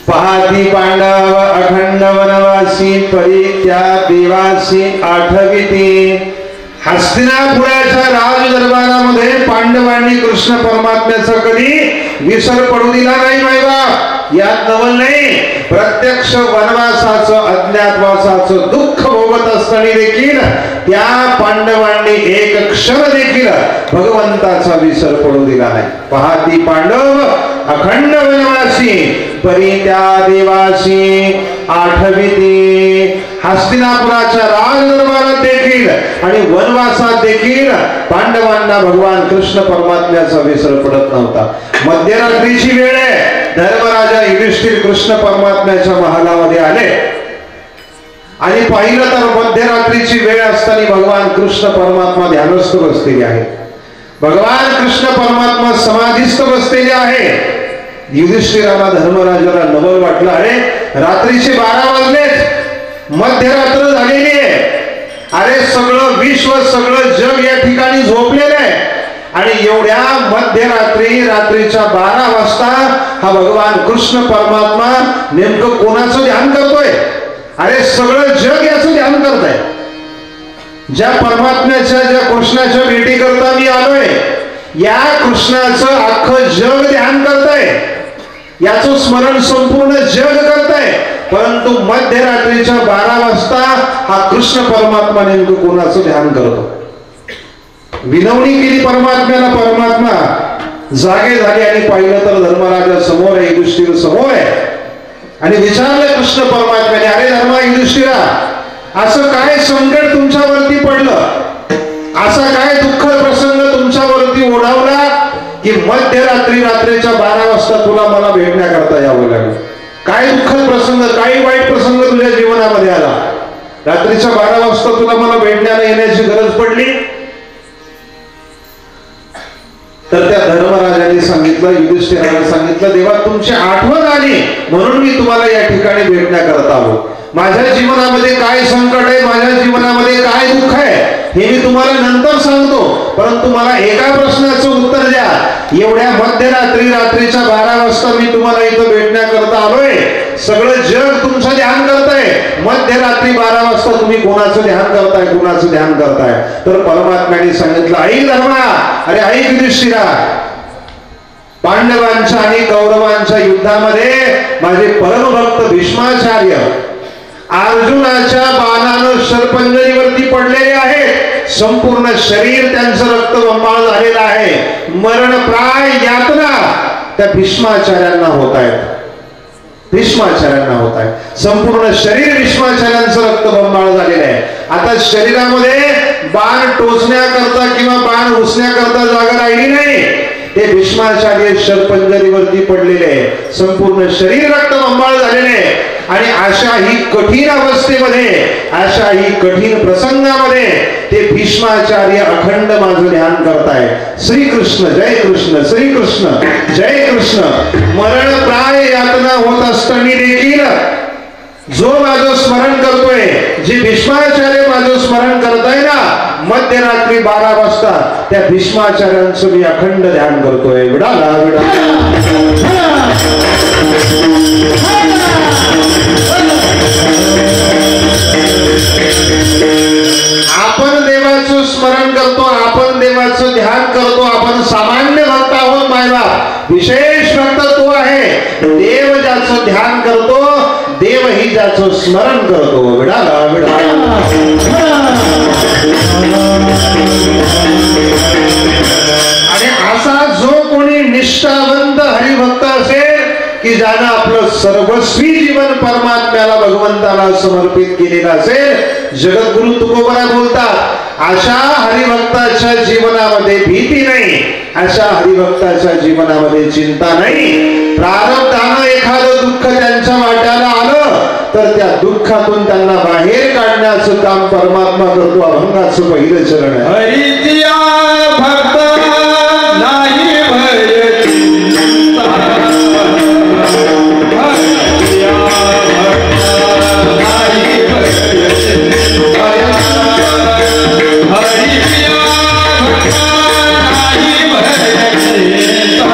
पहाती पांडव अखंड वनवासी परी त्या देवासी आठविती. हस्तिनापुराच्या राज दरबारामध्ये पांडवांनी कृष्ण परमात्म्याचा कधी विसर पडू दिला नाही मायबा. यात नवल नाही. प्रत्यक्ष वनवासाचं अज्ञातवासाचं दुःख भोगत असताना देखील त्या पांडवांनी एक क्षण देखील भगवंताचा विसर पडू दिला नाही. पहाती पांडव अखंड वनवासी परी त्या देवासी आठविती. हस्तिनापुराच्या राज दरबारात देखील आणि वनवासात देखील पांडवांना भगवान कृष्ण परमात्म्याचा विसर पडत नव्हता. मध्यरात्रीची वेळ आहे. धर्मराजा युधिष्ठिर कृष्ण परमात्म्याच्या महालामध्ये आले आणि पाहिलं तर मध्यरात्रीची वेळ असताना भगवान कृष्ण परमात्मा ध्यानस्थ बसलेले आहे. भगवान कृष्ण परमात्मा समाधीस्थ बसलेले आहे. युधिष्ठिराला धर्मराजाला नवल वाटलं, अरे रात्रीचे 12 वाजलेत, मध्यरात्र झालेली आहे. अरे सगळं विश्व सगळं जग या ठिकाणी झोपलेलं आहे आणि एवढ्या मध्यरात्री रात्रीच्या 12 वाजता हा भगवान कृष्ण परमात्मा नेमकं कोणाचं ध्यान करतोय? अरे सगळं जग याचं ध्यान करतंय. ज्या परमात्म्याच्या ज्या कृष्णाच्या भेटी करता मी आलोय या कृष्णाचं अख्खं जग ध्यान करतंय. याचं स्मरण संपूर्ण जग करतंय. परंतु मध्यरात्रीच्या 12 वाजता हा कृष्ण परमात्मा नेमकं कोणाचं ध्यान करतो? विनवणी केली परमात्म्याला. परमात्मा जागे झाले आणि पाहिलं तर धर्मराजा समोर आहे, युधिष्ठिर समोर आहे आणि विचारलं कृष्ण परमात्म्याने, अरे धर्मा युधिष्ठिरा, असं काय संकट तुमच्यावरती पडलं? असा काय दुःखद प्रसंग तुमच्यावरती ओढावला की मध्यरात्री रात्रीच्या 12 वाजता तुला मला भेटण्याकरता यावं लागलं? काय दुःखद प्रसंग, काही वाईट प्रसंग तुझ्या जीवनामध्ये आला? रात्रीच्या 12 वाजता तुला मला भेटण्याला येण्याची गरज पडली? तर त्या धर्मराजाने सांगितलं, युधिष्ठिराला सांगितलं, देवा तुमची आठवण आली म्हणून मी तुम्हाला या ठिकाणी भेटण्याकरता आलो. माझ्या जीवनामध्ये काय संकट आहे, माझ्या जीवनामध्ये काय दुःख आहे हे मी तुम्हाला नंतर सांगतो. परंतु मला एका प्रश्नाचं उत्तर द्या. एवढ्या मध्यरात्री रात्रीच्या 12 वाजता मी तुम्हाला इथं भेटण्याकरता आलोय. सगळं जग तुमचं ध्यान करताय. मध्यरात्री 12 वाजता तुम्ही कोणाचं ध्यान करताय, कोणाचं ध्यान करताय? तर परमात्म्याने सांगितलं, ऐक धर्मा, अरे ऐक युधिष्ठिरा, पांडवांच्या आणि कौरवांच्या युद्धामध्ये माझे परमभक्त भीष्माचार्य अर्जुनाच्या बाणानं शरपंजरीवरती पडलेले आहेत. संपूर्ण शरीर त्यांचं रक्तबंबाळ झालेलं आहे. मरणप्राय यातना त्या भीष्माचार्यांना होत आहेत. भीष्माचार्यांना होत आहे. संपूर्ण शरीर भीष्माचार्यांचं रक्तबंबाळ झालेलं आहे. आता शरीरामध्ये बाण टोचण्याकरता किंवा बाण घुसण्याकरता जागा राहिली नाही. ते भीष्माचार्य शरपंजरीवरती पडलेले आहे. संपूर्ण शरीर रक्तबंबाळ झालेले आहे. आणि अशा ही कठीण अवस्थेमध्ये, अशा ही कठीण प्रसंगामध्ये ते भीष्माचार्य अखंड माझं ध्यान करताय. श्रीकृष्ण जय कृष्ण, श्रीकृष्ण जय कृष्ण. मरणप्राय यातना होत असताना देखील जो माझं स्मरण करतोय, जे भीष्माचार्य माझं स्मरण करताय ना, मध्यरात्री 12 वाजता त्या भीष्माचार्यांचं मी अखंड ध्यान करतोय. विडाला आपण देवाचं स्मरण करतो, आपण देवाचं ध्यान करतो. आपण सामान्य भक्त आहोत मायबाप. विशेष भक्त तो आहे देव ज्याचं ध्यान करतो, देव ही ज्याचं स्मरण करतो. विडाला विडाला. आणि असा जो कोणी निष्ठावंत हरिभक्त असेल की ज्यानं आपलं सर्वस्वी जीवन परमात्म्याला भगवंताला समर्पित केलेलं असेल, जगद्गुरु तुकोबरा बोलतात, अशा हरिभक्ताच्या जीवनामध्ये भीती नाही, अशा हरिभक्ताच्या जीवनामध्ये चिंता नाही. प्रारब्धानं एखादं दुःख त्यांच्या वाट्याला आलं तर त्या दुःखातून त्यांना बाहेर काढण्याचं काम परमात्मा करतो. अभंगाचं पहिलं चरण आहे. हरितिया भक्त नाही भय चिंता, हरितिया भक्त नाही भय चिंता, हरितिया भक्त नाही भय चिंता.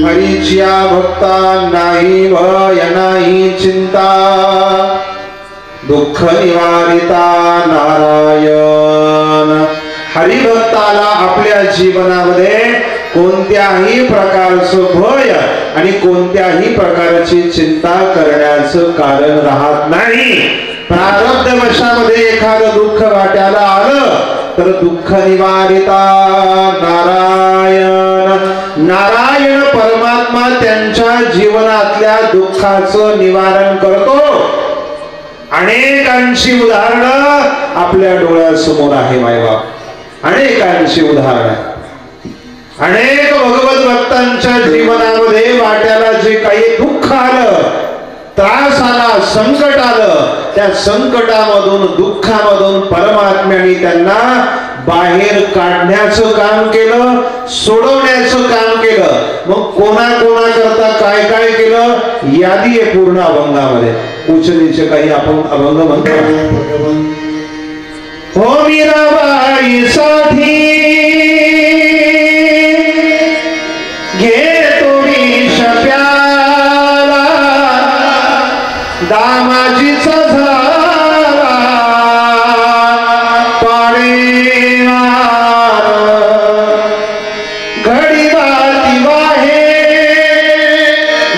हरीच्या भक्ता नाही भय नाही चिंता दुःख निवारिता नारायण। हरिभक्ताला आपल्या जीवनामध्ये कोणत्याही प्रकारचं भय आणि कोणत्याही प्रकारची चिंता करण्याचं कारण राहत नाही। प्रारब्ध वशामध्ये एखादं दुःख वाट्याला आलं तर दुःख निवारिता नारायण। नारायण परमात्मा त्यांच्या जीवनातल्या दुःखाचं निवारण करतो। अनेकांची उदाहरणं आपल्या डोळ्यासमोर आहे मायबाप, अनेकांची उदाहरणं। अनेक भगवत भक्तांच्या जीवनामध्ये वाट्याला जे काही दुःख आलं, त्रास आला, संकट आलं, त्या संकटामधून दुःखामधून परमात्म्याने त्यांना बाहेर काढण्याचं काम केलं, सोडवण्याचं काम केलं। मग कोणा करता काय काय केलं यादी आहे पूर्ण अभंगामध्ये। उचलीचे काही आपण अभंग म्हणतो। हो मीराबाई साठी घे तोडी प्याला दामाजीचा झाला पाणी घडी बाती वाहे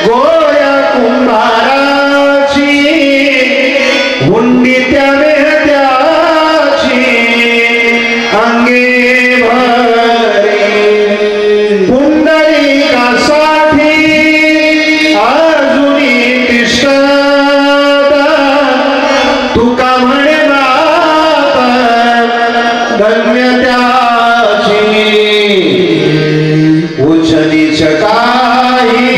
गोया कुंभाराची हुंडी त्याने त्याची अंगे भरे पुंडलिकासाठी अजुनी तिष्ठत तुका म्हणे नाथ धन्य त्याची उचलीच काही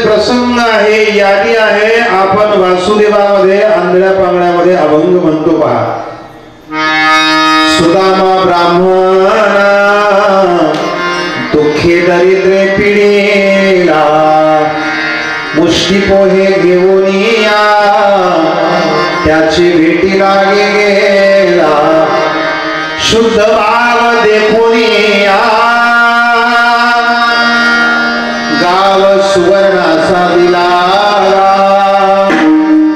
प्रसंग आहे, यादी आहे। आपण वासुदेवामध्ये आंधळ्या पांगण्यामध्ये अभंग म्हणतो पहा। सुदामा ब्राह्मणा दुःखे दरिद्रे पिढीला मुष्टी पोहे घेऊन या त्याची भेटीला गेला शुद्ध भाव देखून या गाव सुवर्णाचा दिला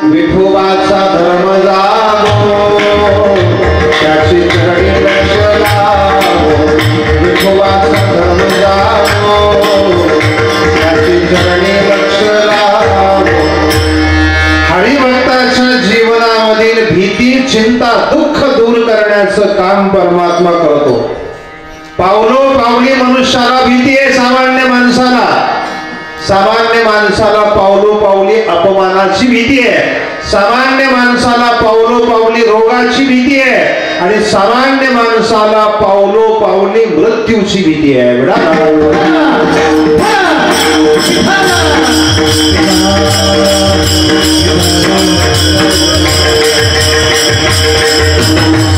विठोबाचा धर्म जागो त्याची चरणी लक्ष लावो विठोबाचा धर्म जागो त्याची चरणी लक्ष लावो। हरिभक्ताच्या जीवनामधील भीती चिंता दुःख दूर करण्याचं काम परमात्मा करतो। पावलोपावली मनुष्याला भीती आहे। सामान्य माणसाला पावलोपावली अपमानाची भीती आहे। सामान्य माणसाला पावलोपावली रोगाची भीती आहे आणि सामान्य माणसाला पावलोपावली मृत्यूची भीती आहे।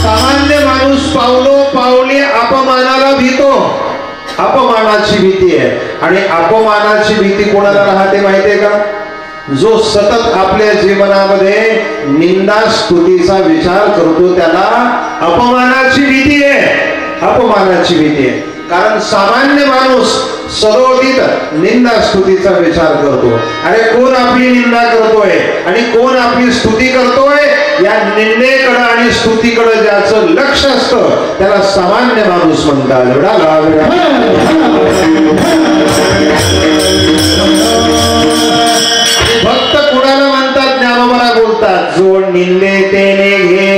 सामान्य माणूस पावलोपावली अपमानाला भीतो, अपमानाची भीती आहे। आणि अपमानाची भीती कोणाला राहते माहितीये का? जो सतत आपल्या जीवनामध्ये निंदा स्तुतीचा विचार करतो त्याला अपमानाची भीती आहे, अपमानाची भीती आहे। कारण सामान्य माणूस सरोदित निंदा स्तुतीचा विचार करतो। अरे कोण आपली निंदा करतोय आणि कोण आपली स्तुती करतोय या निंदेकडे आणि स्तुतीकडे ज्याचं लक्ष असतं त्याला सामान्य माणूस म्हणतात। भक्त कुणाला म्हणतात? ज्ञानोबाला बोलतात बोलतात, जो निंदे तेने घे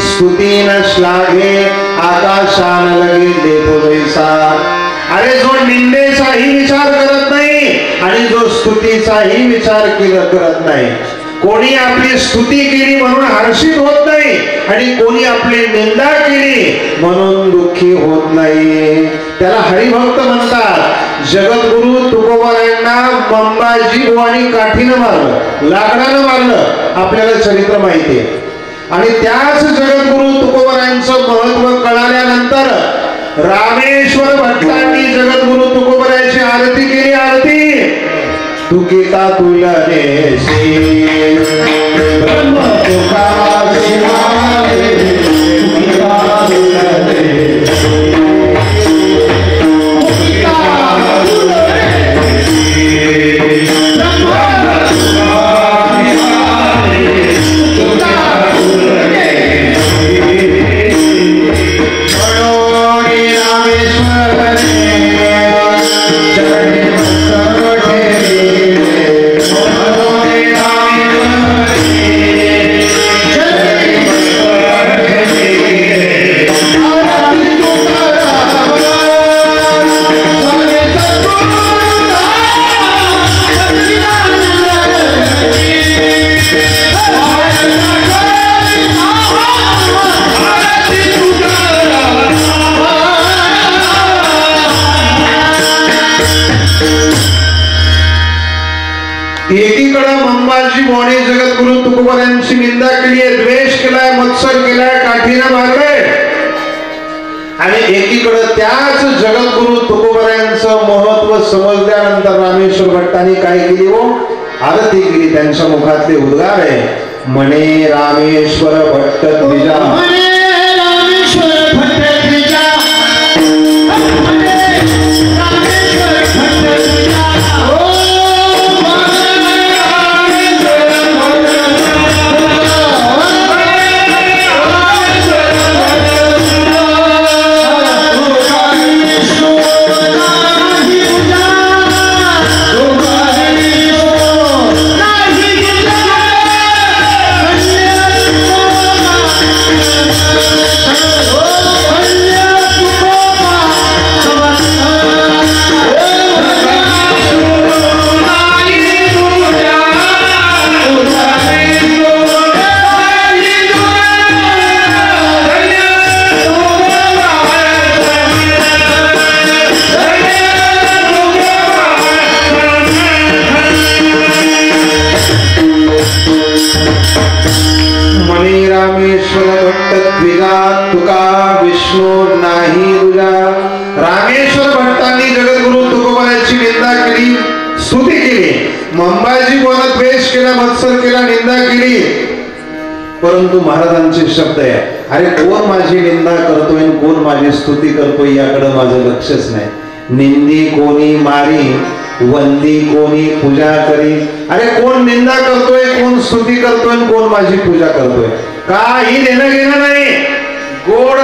स्तुती न श्लाघे आकाशान लगे देतो वैसा. अरे जो निंदेचाही विचार करत नाही आणि जो स्तुतीचाही विचार करत नाही, कोणी आपली स्तुती केली म्हणून हर्षित होत नाही आणि कोणी आपली निंदा केली म्हणून दुःखी होत नाही, त्याला हरिभक्त म्हणतात. जगद्गुरु तुकोबारायांना मंबाजी आणि काठीनं मारलं, लाकडानं मारलं, आपल्याला चरित्र माहिती आहे. आणि त्याच जगद्गुरु तुकोबारायांचं महत्व कळाल्यानंतर रामेश्वर भट्टांनी जगद्गुरु तुकोबारायांची आरती केली. आरती तुकिता तुलनेशी ब्रह्म तुका शिवाय तुकिता तुलनेशी एकीकडे मंबाजी बोणे जगद्गुरु तुकोबारायांची निंदा केली, द्वेष केलाय, मत्सर केलाय, काठीनं मारलंय. आणि एकीकडे त्याच जगद्गुरु तुकोबारायांचं महत्व समजल्यानंतर रामेश्वर भट्टांनी काय केली हो, आरती केली. त्यांच्या मुखातले उद्गार आहे, म्हणे रामेश्वर भट्ट द्विजा, तुका विष्णू नाही तुझा. रामेश्वर भट्टांनी जगद्गुरु तुकोबारायांची निंदा केली, स्तुती केली. मंबाजी बोला द्वेष केला, मत्सर केला, निंदा केली. परंतु महाराजांचे शब्द आहे, अरे कोण माझी निंदा करतोय, कोण माझी स्तुती करतोय याकडे माझं लक्षच नाही. निंदी कोणी मारी, वंदी कोणी पूजा करी. अरे कोण निंदा करतोय, कोण स्तुती करतोय, कोण माझी पूजा करतोय, काही देणं घेणं नाही. गोड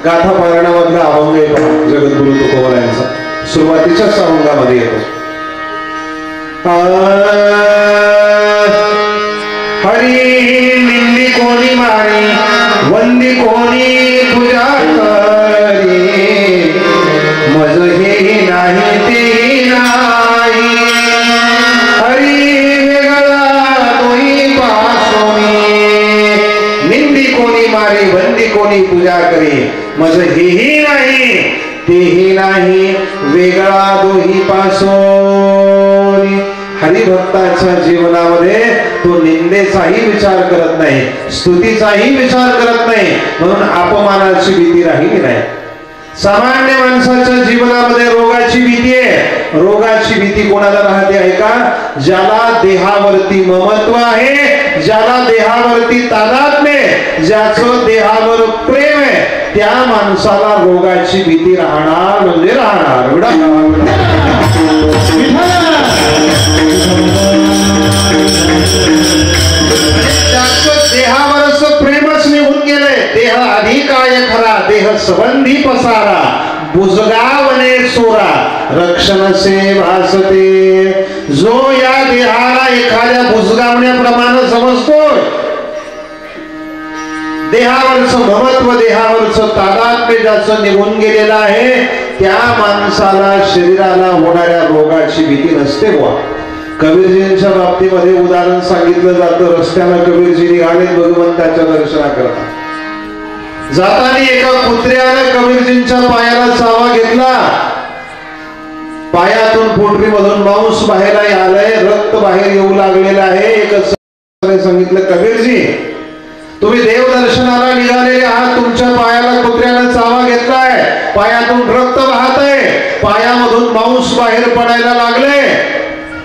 गाथा पारायणामधला अभंग येतो जगद्गुरु तुकोबारायांचा, सुरुवातीच्याच अभंगामध्ये येतो. हरी निंदी कोणी मारी, वंदी कोणी पूजा करी, मज हे नाही ते नाही. हरी वेगळा तोही पासोनी, निंदी कोणी मारी, वंदी कोणी पूजा करी, मज हेही नाही तेही नाही, वेगळा दोही पासोनी. हरिभक्ताच्या जीवनामध्ये तो निंदेचाही विचार करत नाही, स्तुतीचाही विचार करत नाही, म्हणून अपमानाची भीती राहिली नाही. सामान्य माणसाच्या जीवनामध्ये रोगाची भीती आहे. रोगाची भीती कोणाला राहते आहे का? ज्याला देहावरती ममत्व आहे, ज्याला देहावरती तादात्म्य, ज्याचं देहावर प्रेम आहे, त्या माणसाला रोगाची भीती राहणार म्हणजे राहणार. देहावरच प्रेमच निघून गेलंय. देह अधिकाय खरा, देह संबंधी पसारा, बुजगावणे सोरा, रक्षण से भासते. जो या देहाला एखाद्या बुजगावण्याप्रमाणे समजतो देहावरचं महत्व, देहावरचं तादात्म्य ज्याचं निघून गेलेलं आहे त्या माणसाला, शरीराला होणाऱ्या रोगाची भीती नसते बुवा. कबीरजींच्या बाबतीमध्ये उदाहरण सांगितलं जातं. रस्त्याला कबीरजी निघाले भगवंताच्या दर्शनाकरता. जाताना एका कुत्र्यानं कबीरजींच्या पायाला चावा घेतला. पायातून पोटरीमधून मांस बाहेर आलंय, रक्त बाहेर येऊ लागलेलं आहे. एकच सांगितलं, कबीरजी तुम्ही देवदर्शनाला निघालेले आहात, तुमच्या पायाला कुत्र्यानं चावा घेतलाय, पायातून रक्त वाहत आहे, पायामधून मांस बाहेर पडायला लागले.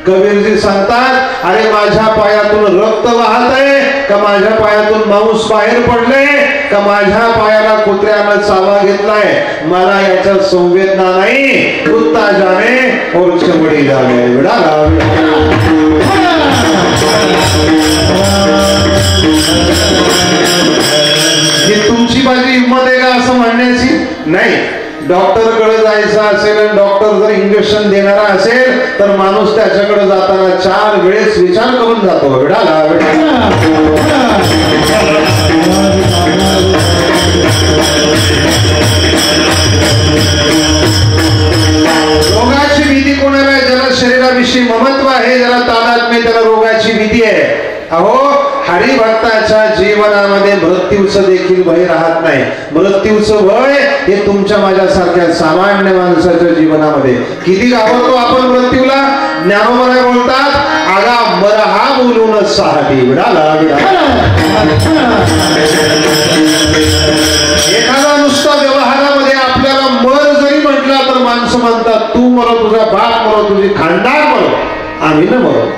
कबीरजी सांगतात, अरे माझ्या पायातून रक्त वाहत आहे का माझ्या पायातून मांस बाहेर पडले का माझ्या पायाला कुत्र्यानं चावा घेतलाय, मला याच्या संवेदना नाही. कुत्ता जाणे और चमडी जाणे. ही तुमची माझी हिंमत आहे का असं म्हणण्याची? नाही. डॉक्टर कडे जायचं असेल आणि डॉक्टर जर इंजेक्शन देणारा असेल तर माणूस त्याच्याकडे जाताना 4 वेळेस विचार करून जातो. रोगाची भीती कोणाला आहे? ज्याला शरीराविषयी ममत्व आहे, ज्याला तादात्म्य, त्याला रोगाची भीती आहे. अहो, हरिभक्ताच्या जीवनामध्ये मृत्यूचं देखील भय राहत नाही. मृत्यूचं भय हे तुमच्या माझ्यासारख्या सामान्य माणसाच्या जीवनामध्ये किती घाबरतो आपण मृत्यूला. ज्ञानोबा बोलतात, आगा मरहा बोलून सहाटी. एखादा नुसता व्यवहारामध्ये आपल्याला मर जरी म्हटला तर माणसं म्हणतात, तू मरो, तुझा बाप मरो, तुझी खानदार मरो, आम्ही न मरो.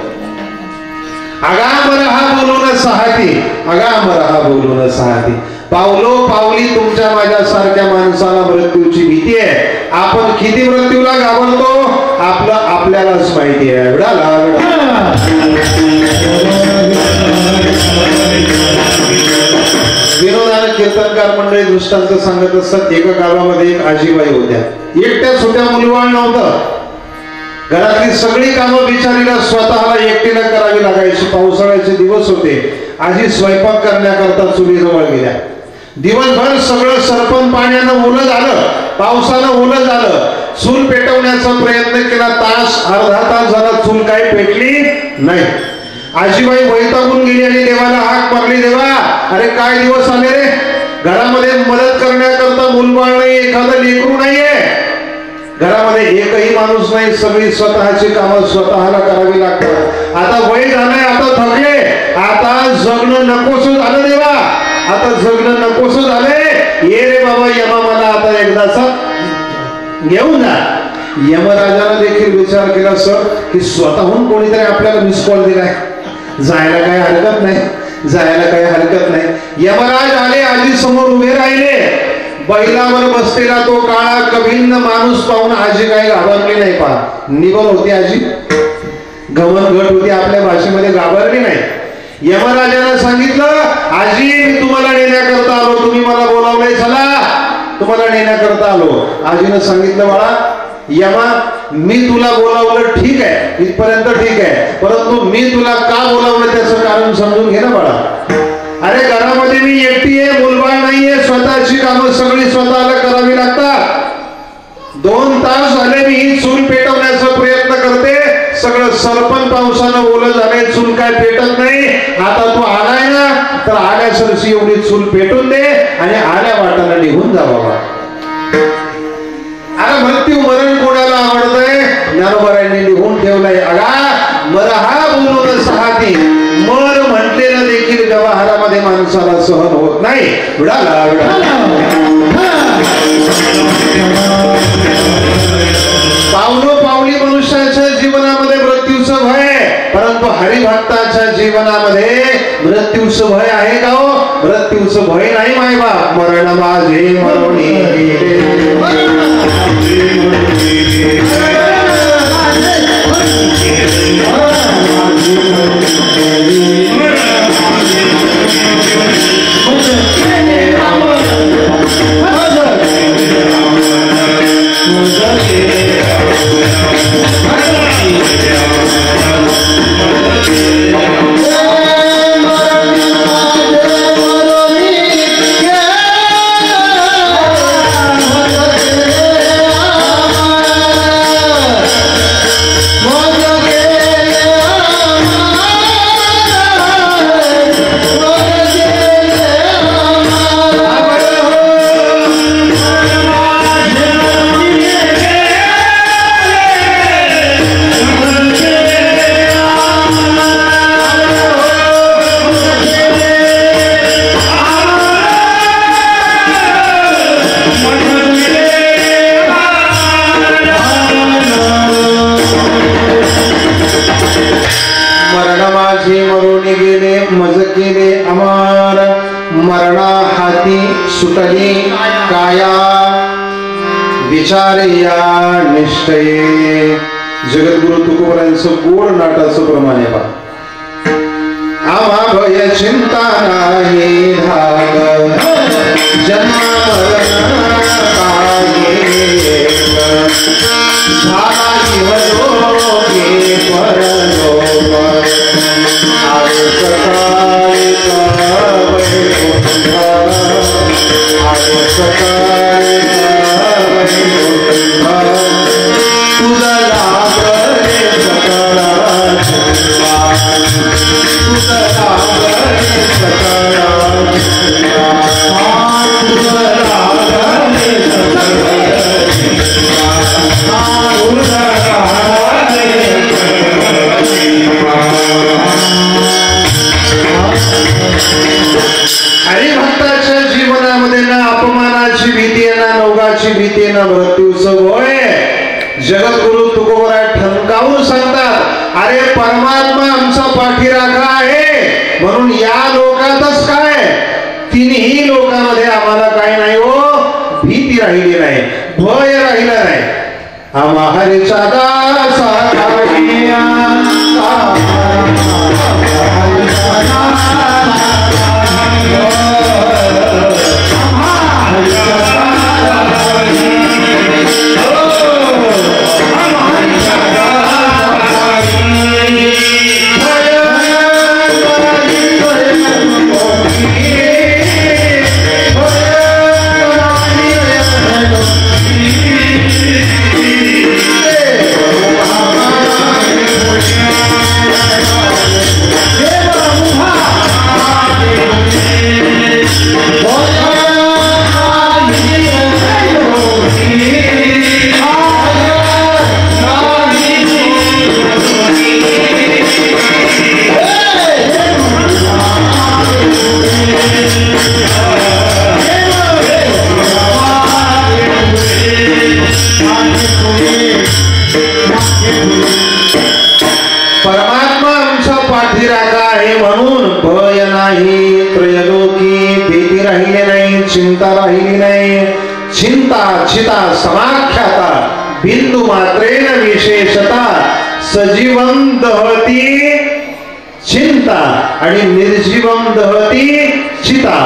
अगामर हा बोलून सहाती, अगामर हा बोलून सहाती. पावलो पावली तुमच्या माझ्यासारख्या माणसाला मृत्यूची भीती आहे. आपण किती मृत्यूला घाबरतो आपलं आपल्यालाच माहिती आहे. विनोदानं कीर्तनकार मंडळी दृष्टांत सांगत असतात. एका गावामध्ये एक आजीबाई होत्या. एकट्या छोट्या मुलबाळ नव्हतं. घरातली सगळी कामं बिचारीला स्वतःला एकटीला करावी लागायची. पावसाळ्याचे दिवस होते. आजी स्वयंपाक करण्याकरता चुलीजवळ गेल्या. दिवसभर सगळं सरपण पाण्यानं ओलं झालं, पावसानं ओलं झालं. चूल पेटवण्याचा प्रयत्न केला. तास अर्धा तास झाला, चूल काही पेटली नाही. आजीबाई वैतागून गेली आणि देवाला हाक मारली, देवा अरे काय दिवस आले रे, घरामध्ये मदत करण्याकरता मुलबाळ नाही, एखादं लेकरू नाहीये, घरामध्ये एकही माणूस नाही, सगळी स्वतःची कामं स्वतःला करावी लागतात. आता वय झालंय, आता थकले, आता जगणं नकोस झालं देवा, आता जगणं नकोस झालंय. ये रे बाबा यमा, मला आता एकदाचा घेऊन जा. यमराजानं देखील विचार केला सर की स्वतःहून कोणीतरी आपल्याला मिस कॉल दिलाय, जायला काही हरकत नाही, जायला काही हरकत नाही. यमराज आले, आजी समोर उभे राहिले. बैलावर बसलेला तो काळा कभिन्न माणूस पाहून आजी काही घाबरली नाही. पहा, निबल होती आजी, गमनगट होती, आपल्या भाषेमध्ये घाबरली नाही. यमराजानं सांगितलं, आजी मी तुम्हाला नेण्याकरता आलो, तुम्ही मला बोलावलंय, चला तुम्हाला नेण्याकरता आलो. आजीनं सांगितलं, बाळा यमा मी तुला बोलावलं ठीक आहे, इथपर्यंत ठीक आहे, परंतु मी तुला का बोलावलं त्याचं कारण समजून घे ना बाळा. अरे घरामध्ये मी एकटी आहे, मुलबाळ नाहीये, स्वतःची कामं सगळी स्वतःला करावी लागतात. 2 तास झाले मी ही चूल पेटवण्याचा प्रयत्न करते, सगळं सरपण पावसानं ओलं झालंय, चूल काय पेटत नाही. आता तू आलाय ना, तर आल्यासरशी एवढी चूल पेटून दे आणि आल्या वाटाला निघून जा बाबा. अरे मृत्यू मरण कोणाला आवडतंय? ज्ञानोबारायांनी लिहून ठेवलंय, अगा मरहा बोलून सहाती. मर म्हटलेलं देखील व्यवहारामध्ये माणसाला सहन होत नाही. पावलो पावली मनुष्याच्या जीवनामध्ये मृत्यूचं भय, परंतु हरिभक्ताच्या जीवनामध्ये मृत्यूचं भय आहे का हो? मृत्यूचं भय नाही. मायबाप मरण माझे मरोणी करणा हाती सुटली काया विचारिया निष्ठये. जगद्गुरु तुकोबरांचं गोड नाटाचं प्रमाण आहे पहा. आम्हा भय चिंता नाही धाग जन्म झाला जीवलोके परलोक आज सकाळी आज सकाळी तुझा लाभ रे सकळा तुझा लाभ रे सकळा तुझा लाभ रे हरिभक्ताच्या जीवनामध्ये ना अपमानाची भीती आहे, ना नौगाची भीती आहे, ना मृत्यूचं भय. जगद्गुरु तुकोबरा ठणकावून सांगतात, अरे परमात्मा आमचा पाठीराखा आहे, म्हणून या लोकातच काय तिन्ही लोकांमध्ये आम्हाला काय नाही हो, भीती राहिली नाही, भय राहिला नाही. आम्हा हरीचा दासा परमात्मा आमचा पाठीराखा आहे, म्हणून भय नाही, त्रयलोकी भीती राहिली नाही, चिंता राहिली नाही. चिंता चिता समाख्याता बिंदू मात्रेन विशेषता सजीवं दहती चिंता आणि निर्जीवं दहती चिता.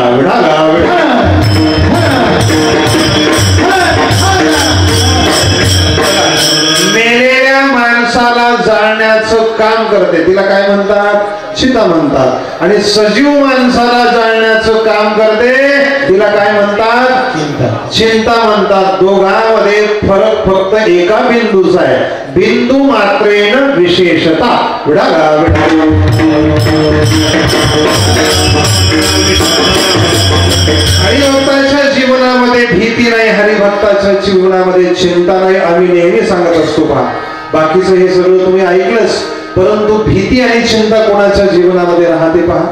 मेलेल्या माणसाला जाळण्याचं काम करते, तिला काय म्हणतात, चिता म्हणतात. आणि सजीव माणसाला जाळण्याचं काम करते, तिला काय म्हणतात, चिंता म्हणतात. दोघांमध्ये फरक फक्त एका बिंदूचा आहे, बिंदू मात्रेन विशेषता. हरिभक्ताच्या जीवनामध्ये भीती नाही, हरिभक्ताच्या जीवनामध्ये चिंता नाही. आम्ही नेहमी सांगत असतो पहा, बाकीचं हे सगळं तुम्ही ऐकलंच, परंतु भीती आणि चिंता कोणाच्या जीवनामध्ये राहते पहा.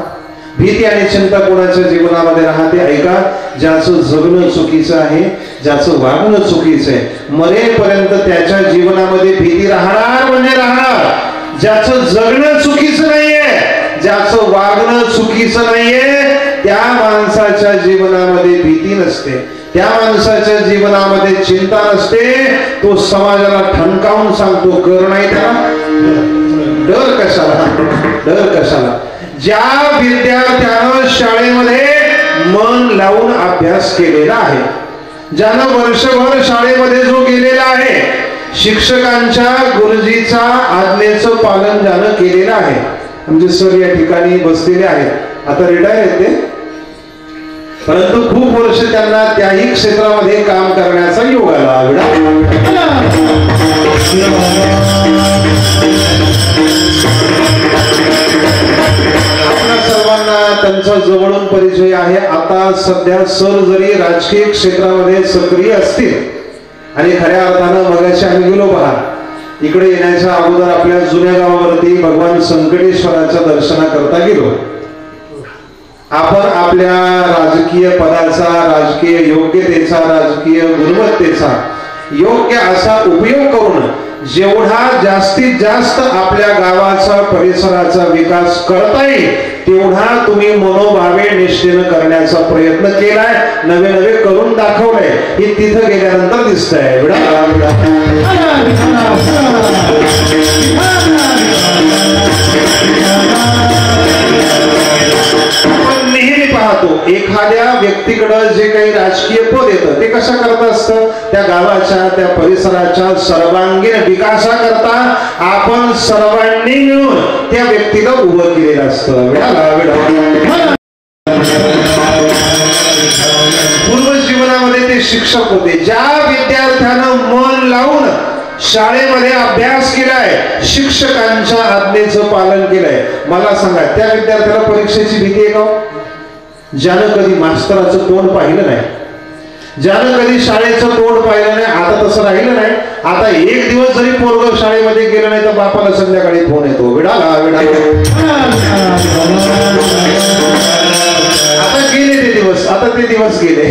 भीती आणि चिंता कोणाच्या जीवनामध्ये राहते ऐका. ज्याचं जगणं चुकीचं आहे, ज्याचं वागणं चुकीचं आहे, मरेपर्यंत त्याच्या जीवनामध्ये भीती राहणार म्हणजे राहणार. ज्याचं जगणं चुकीचं नाहीये, ज्याचं वागणं चुकीचं नाहीये, त्या माणसाच्या जीवनामध्ये भीती नसते, त्या माणसाच्या जीवनामध्ये चिंता नसते. तो समाजाला ठणकावून सांगतो, कर नाही त्याला डर कशाला, डर कशाला. ज्या विद्यार्थ्यानं शाळेमध्ये मन लावून अभ्यास केलेला आहे, ज्यानं वर्षभर शाळेमध्ये जो गेलेला आहे, शिक्षकांच्या गुरुजीचा आज्ञेचं पालन ज्यानं केलेलं आहे, म्हणजे सर या ठिकाणी बसलेले आहेत, आता रिटायर आहेत ते, परंतु खूप वर्ष त्यांना त्याही क्षेत्रामध्ये काम करण्याचा योग आला. आपल्या सर्वांना त्यांचा जवळून परिचय आहे. आता सध्या सर जरी राजकीय क्षेत्रामध्ये सक्रिय असतील आणि खऱ्या अर्थानं मगाशी आम्ही गेलो पहा, इकडे येण्याच्या अगोदर आपल्या जुन्या गावावरती भगवान संकटेश्वराच्या दर्शनाकरता गेलो. आपण आपल्या राजकीय पदाचा, राजकीय योग्यतेचा, राजकीय गुणवत्तेचा योग्य असा उपयोग करून जेवढा जास्तीत जास्त आपल्या गावाचा परिसराचा विकास करता येईल तेवढा तुम्ही मनोभावे निष्ठेनं करण्याचा प्रयत्न केलाय, नवे नवे करून दाखवलंय. हे तिथं गेल्यानंतर दिसतंय. आपण नेहमी पाहतो एखाद्या व्यक्तीकडे जे काही राजकीय पद येतं ते कशा करत असतं, त्या गावाच्या त्या परिसराच्या सर्वांगीण विकासाकरता आपण सर्वांनी मिळून त्या व्यक्तीला उभं केलेलं असतं. पूर्व जीवनामध्ये ते शिक्षक होते. ज्या विद्यार्थ्यानं मन लावून शाळेमध्ये अभ्यास केलाय, शिक्षकांच्या आज्ञेचं पालन केलंय, मला सांगा त्या विद्यार्थ्याला परीक्षेची भीती आहे का? ज्यानं कधी मास्तराचं तोंड पाहिलं नाही, ज्यानं कधी शाळेचं तोंड पाहिलं नाही, आता तसं राहिलं नाही. आता एक दिवस जरी पोरग शाळेमध्ये गेलं नाही तर बापाला संध्याकाळी फोन येतो, विडाला आता गेले ते दिवस, आता ते दिवस गेले.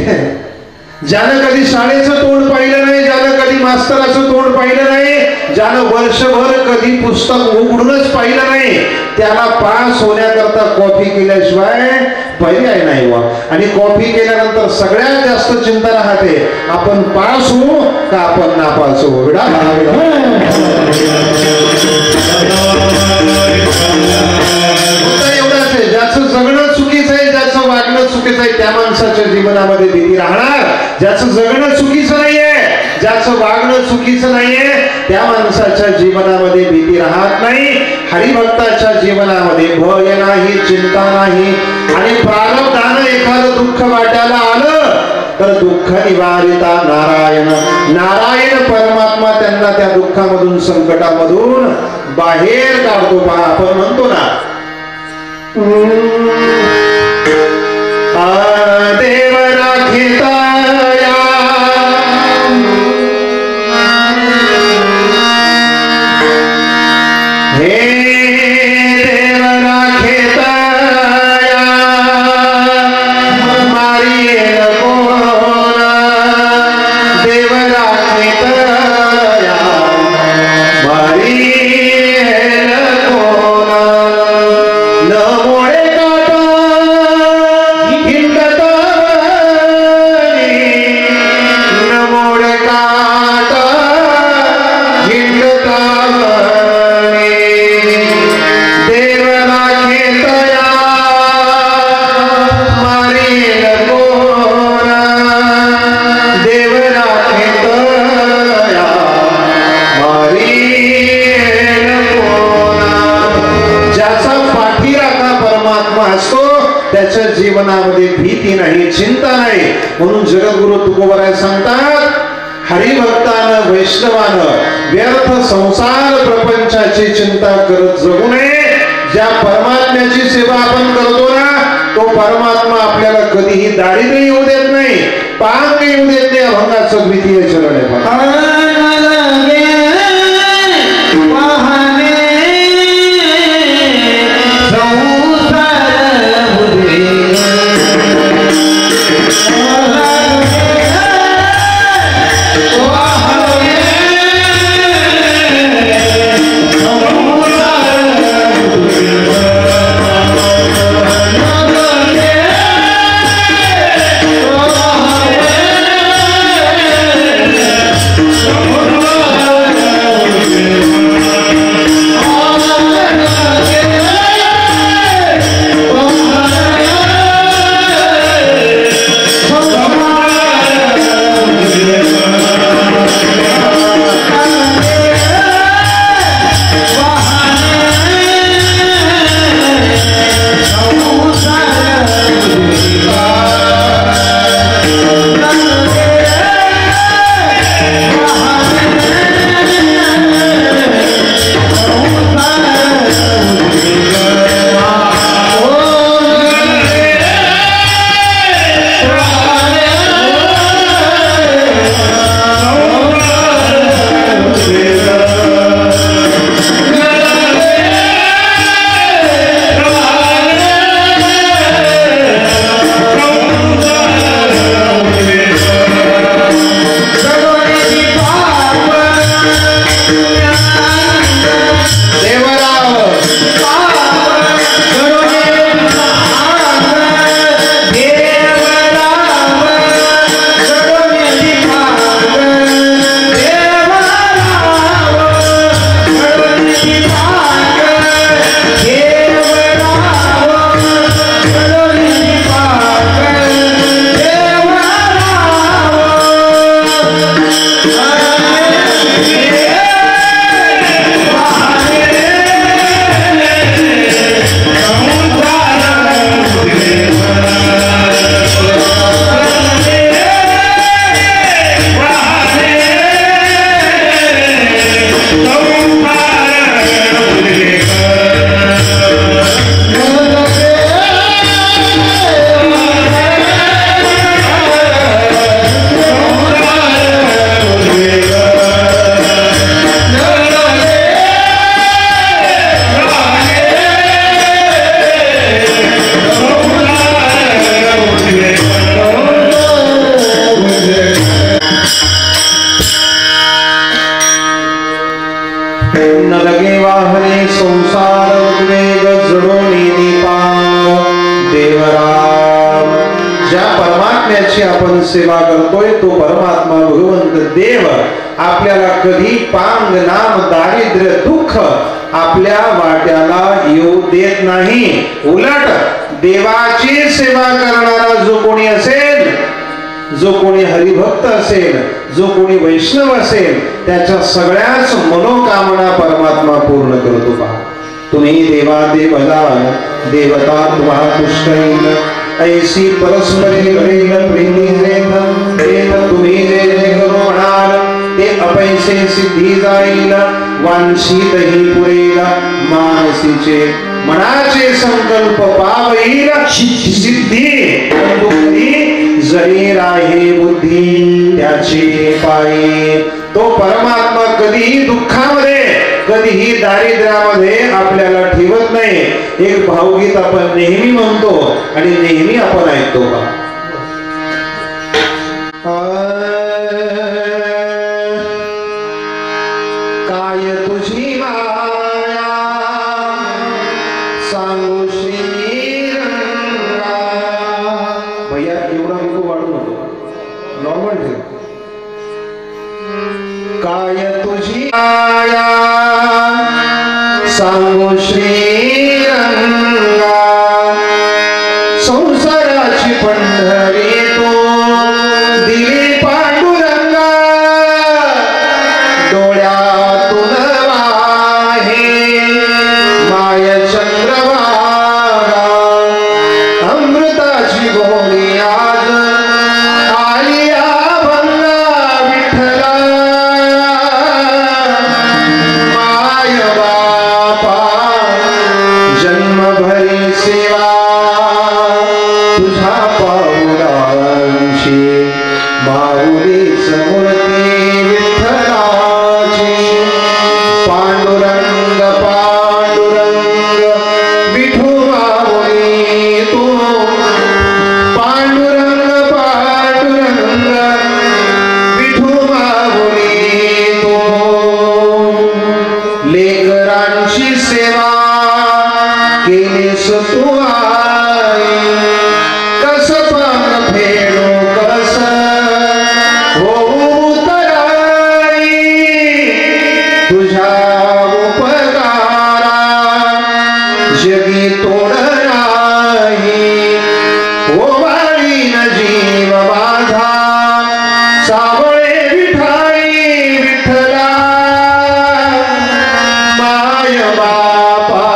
ज्यानं कधी शाळेचं तोंड पाहिलं नाही, ज्यानं कधी मास्तराचं तोंड पाहिलं नाही, ज्यानं वर्षभर कधी पुस्तक उघडूनच पाहिलं नाही, त्याला पास होण्याकरता कॉपी केल्याशिवाय पर्याय नाही वा. आणि कॉपी केल्यानंतर सगळ्यात जास्त चिंता राहते, आपण पास होऊ का आपण नापास होऊ. एवढंच आहे, ज्याचं जगणं चुकीचं आहे, ज्याचं वागणं चुकीचं आहे, त्या माणसाच्या जीवनामध्ये भीती राहणार. ज्याचं जगणं चुकीचं नाहीये, ज्याचं वागणं चुकीचं नाहीये, त्या माणसाच्या जीवनामध्ये भीती राहत नाही. हरिभक्ताच्या जीवनामध्ये भय नाही, चिंता नाही. आणि प्रारब्धानं एखादं दुःख वाट्याला आलं तर दुःख निवारिता नारायण, नारायण परमात्मा त्यांना त्या दुःखामधून संकटामधून बाहेर काढतो. पहा आपण म्हणतो ना देव राखिता त्याच्या जीवनामध्ये भीती नाही, चिंता नाही. म्हणून जगद्गुरु तुकोबराय सांगतात, हरिभक्तानं वैष्णवानं व्यर्थ संसार प्रपंचाची चिंता करत जगू नये. ज्या परमात्म्याची सेवा आपण करतो ना, तो परमात्मा आपल्याला कधीही दारिद्र्य येऊ देत नाही, पांग येऊ देत नाही. अभंगाचं द्वितीय चरण आहे. परमात्म्याची आपण सेवा करतोय तो परमात्मा भगवंत देव आपल्याला कधी पांग नाम दारिद्र्य दुःख आपल्या वाट्याला येऊ देत नाही. उलट देवाची सेवा करणारा जो कोणी असेल, जो कोणी हरिभक्त असेल, जो कोणी वैष्णव असेल, त्याच्या सगळ्याच मनोकामना परमात्मा पूर्ण करतो. पहा तुम्ही देवादेव भला देवता तुम्हा तुष्टईल ऐसी परस्परी घडेल प्रीती जेथ तुम्ही जे जे करू म्हणाल ते अपैसे सिद्धी जाईल. वांछित ही पुरेल मानसीचे मनाचे संकल्प पावईल सिद्धी दुःखी जरी राहे बुद्धी त्याची पायी. तो परमात्मा कधीही दुःखामध्ये कधीही दारिद्र्यामध्ये आपल्याला ठेवत नाही. एक भावगीत आपण नेहमी म्हणतो आणि नेहमी आपण ऐकतो. काय तुझी माया सांगू श्रीरंगा. भैया एवढा नको वाढू नको, नॉर्मल ठेव. काय तुझी माया सांगू श्रीरंगा संसाराची पंढरी तो दिली पांडुरंगा. डोळ्यातून वाहे माय चंद्रभागा अमृताची गोळी आज आली अभंगा. विठ्ठला माय बापा जन्मभरी सेवा तुझ्या पाऊलांची माऊलीच मूर्ती विठ्ठलाची. पांडुरंग पांडुरंग विठू माऊली तू. पांडुरंग पांडुरंग विठू माऊली तू. लेकरांची सेवा केलीस तू आई. कस पण फेडू कस होऊ तराई. तुझ्या उपकारा जगी तोड नाही. ओवाळीन जीव माझा सावळे विठाई. विठ्ठला माय बापा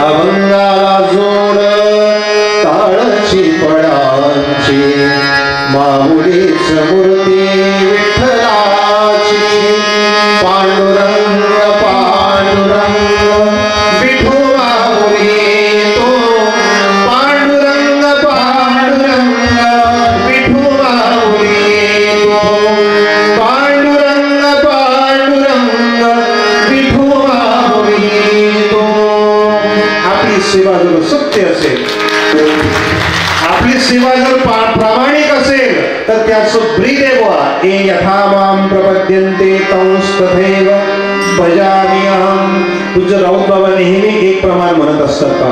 अभंगाला जोड ताळची पडांची माऊलीच मूर्ती विठ्ठलाची. पांडुरंग पांडुरंग विठू माऊली तो. पांडुरंग पांडुरंग विठू माऊली तो. पांडुरंग पांडुरंग विठू माऊली तो. आपली सेवा जर सत्य असेल, आपली सेवा जर प्रामाणिक असेल तर त्याचं ब्रीदेव ए यथा मां प्रपद्यन्ते तंस्तथैव भजामि अहं. तुझं राऊत बाबा नेहमी एक प्रमाण म्हणत असतात. का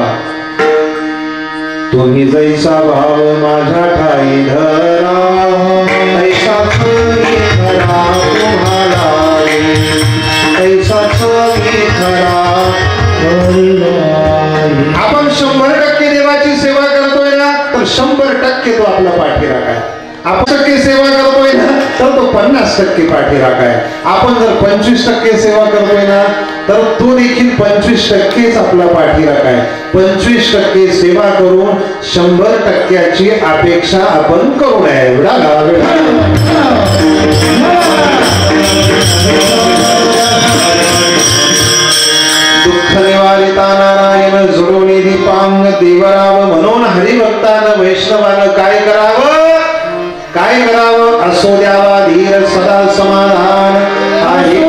तुम्ही जैसा भाव माझ्या ठाई धरा तैसाच मी धरा तुम्हाला. तैसाच मी धरा. आपण 100% देवाची सेवा करतोय ना तर 100% तो आपला पाठीराखा आहे. आपण 1% सेवा करतोय ना तर तो 50% पाठीराखा आहे. आपण जर 25% सेवा करतोय ना तर तो देखील 25%च आपला पाठीराखा आहे. 25% सेवा करून 100%ची अपेक्षा आपण करू नये. एवढा दुःख निवारिता नारायण जुळवणी दीपांग देवराव म्हणून हरिभक्तानं वैष्णवानं काय करावं, काय करावं. असो द्यावा धीर सदा समाधान आहे.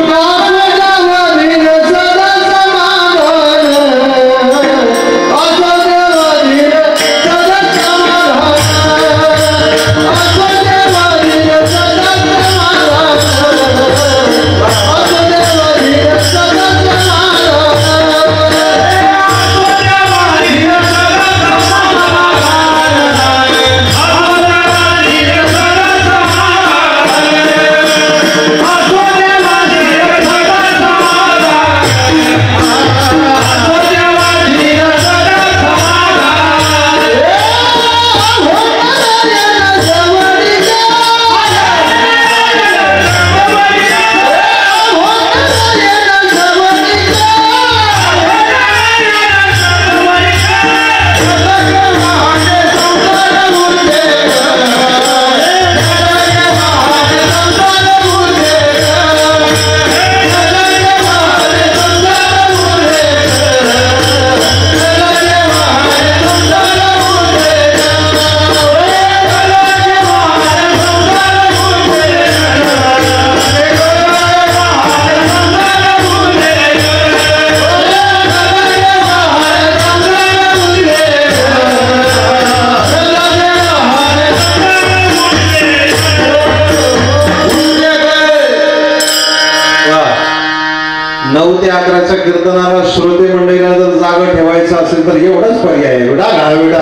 अकराच्या कीर्तनाला श्रोते मंडळीला जर जागा ठेवायचं असेल तर एवढाच पर्याय आहे. विडा घा विडा.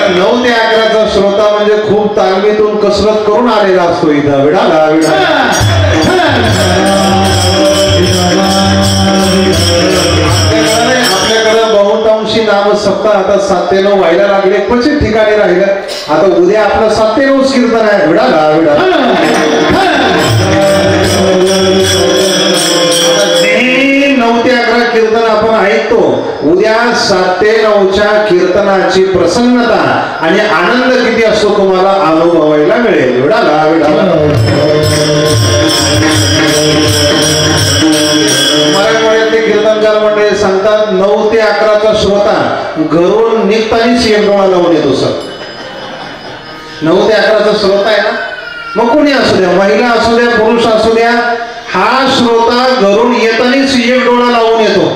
9 ते 11चा श्रोता म्हणजे खूप तालमीतून कसरत करून आलेला असतो इथं. विडा घा विडा. आपल्याकडे बहुतांशी नाम सप्ताह आता 7 ते 9 व्हायला लागले, क्वचित ठिकाणी राहिलं. आता उद्या आपलं 7 ते 9 कीर्तन आहे. विडा घा विडा. 9 ते 11 कीर्तन आपण ऐकतो. उद्या 7 ते 9च्या कीर्तनाची प्रसन्नता आणि आनंद किती असतो तुम्हाला अनुभवायला मिळेल. विडा घा विडा. मराठवाड्यातले कीर्तनकार मंडळी सांगतात 9 ते 11चा श्रोता घरून निघतानीच एक डोळा लावून येतो. सर 9 ते 11चा श्रोता आहे ना, मग कोणी असू द्या, महिला असू द्या, पुरुष असू द्या, हा श्रोता घरून येतानीच एक डोळा लावून येतो.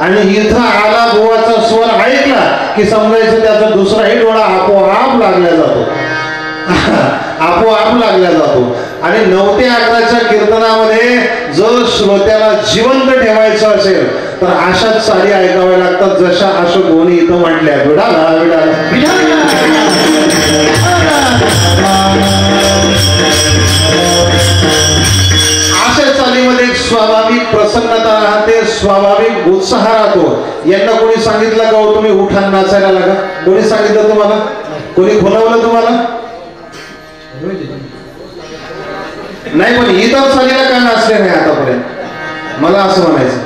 आणि इथं आला बुवाचा स्वर ऐकला की समजायचं त्याचा दुसराही डोळा आपोआप लागला जातो. आपोआप लागला जातो. आणि 9 ते 11च्या कीर्तनामध्ये जर श्रोत्याला जिवंत ठेवायचं असेल तर अशाच साडी ऐकाव्या लागतात जशा अशोक गोनी इथं म्हटल्या. विडाला विडाला. अशा चालीमध्ये एक स्वाभाविक प्रसन्नता राहते, स्वाभाविक उत्साह राहतो. यांना कोणी सांगितलं का तुम्ही उठा नाचायला लागा? कोणी सांगितलं तुम्हाला? कोणी खुलवलं तुम्हाला? नाही, पण इतर चालीला काय नाचले नाही आतापर्यंत. मला असं म्हणायचं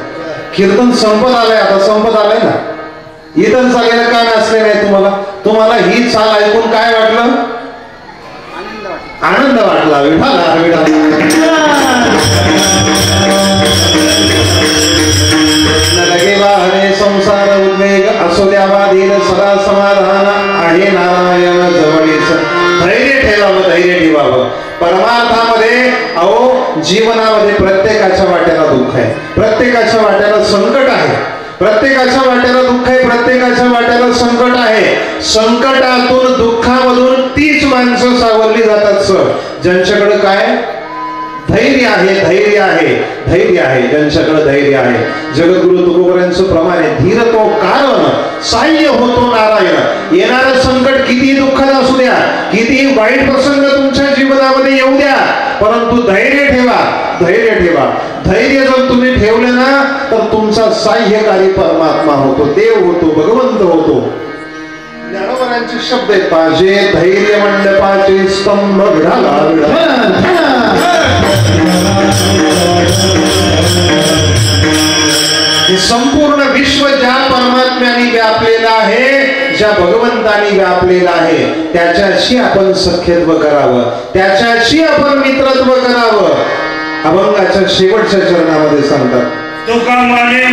कीर्तन संपत आलंय, आता संपत आलंय ना, इतर चालीला काय नाचले नाही तुम्हाला? तुम्हाला ही चाल ऐकून काय वाटलं? आनंद वाटला. विठाला लगे वाहने संसार उद्वेग असो द्या बाधीन सदा समाधान आहे नारायण जवळीच. धैर्य ठेवावं, धैर्य ठेवावं. परमार्थामध्ये अहो जीवनामध्ये प्रत्येकाच्या वाट्याला दुःख आहे, प्रत्येकाच्या वाट्याला संकट आहे, प्रत्येकाच्या वाट्याला दुःख आहे, प्रत्येकाच्या वाट्याला संकट आहे. संकटातून दुःखामधून तीच माणसं सावरली जातात सर ज्यांच्याकडे काय धैर्य आहे. धैर्य आहे, धैर्य आहे, ज्यांच्याकडे धैर्य आहे. जगद्गुरु तुकोबरांचं प्रमाणे धीर तो कारण साह्य होतो नारायण. येणारं संकट किती दुःखद असू द्या, किती वाईट प्रसंग तुमच्या जीवनामध्ये येऊ द्या, परंतु धैर्य ठेवा, धैर्य ठेवा. धैर्य जर तुम्ही ठेवले ना तर तुमचा साह्यकारी परमात्मा होतो, देव होतो, भगवंत होतो. ज्ञानोबरांचे शब्द आहेत पाहिजे धैर्य मंडपाचे स्तंभ घडाला. हे संपूर्ण विश्व ज्या परमात्म्याने व्यापलेलं आहे, ज्या भगवंतानी व्यापलेलं आहे, त्याच्याशी आपण सख्यत्व करावं, त्याच्याशी आपण मित्रत्व करावं. अभंगाच्या शेवटच्या चरणामध्ये सांगतात तुका मने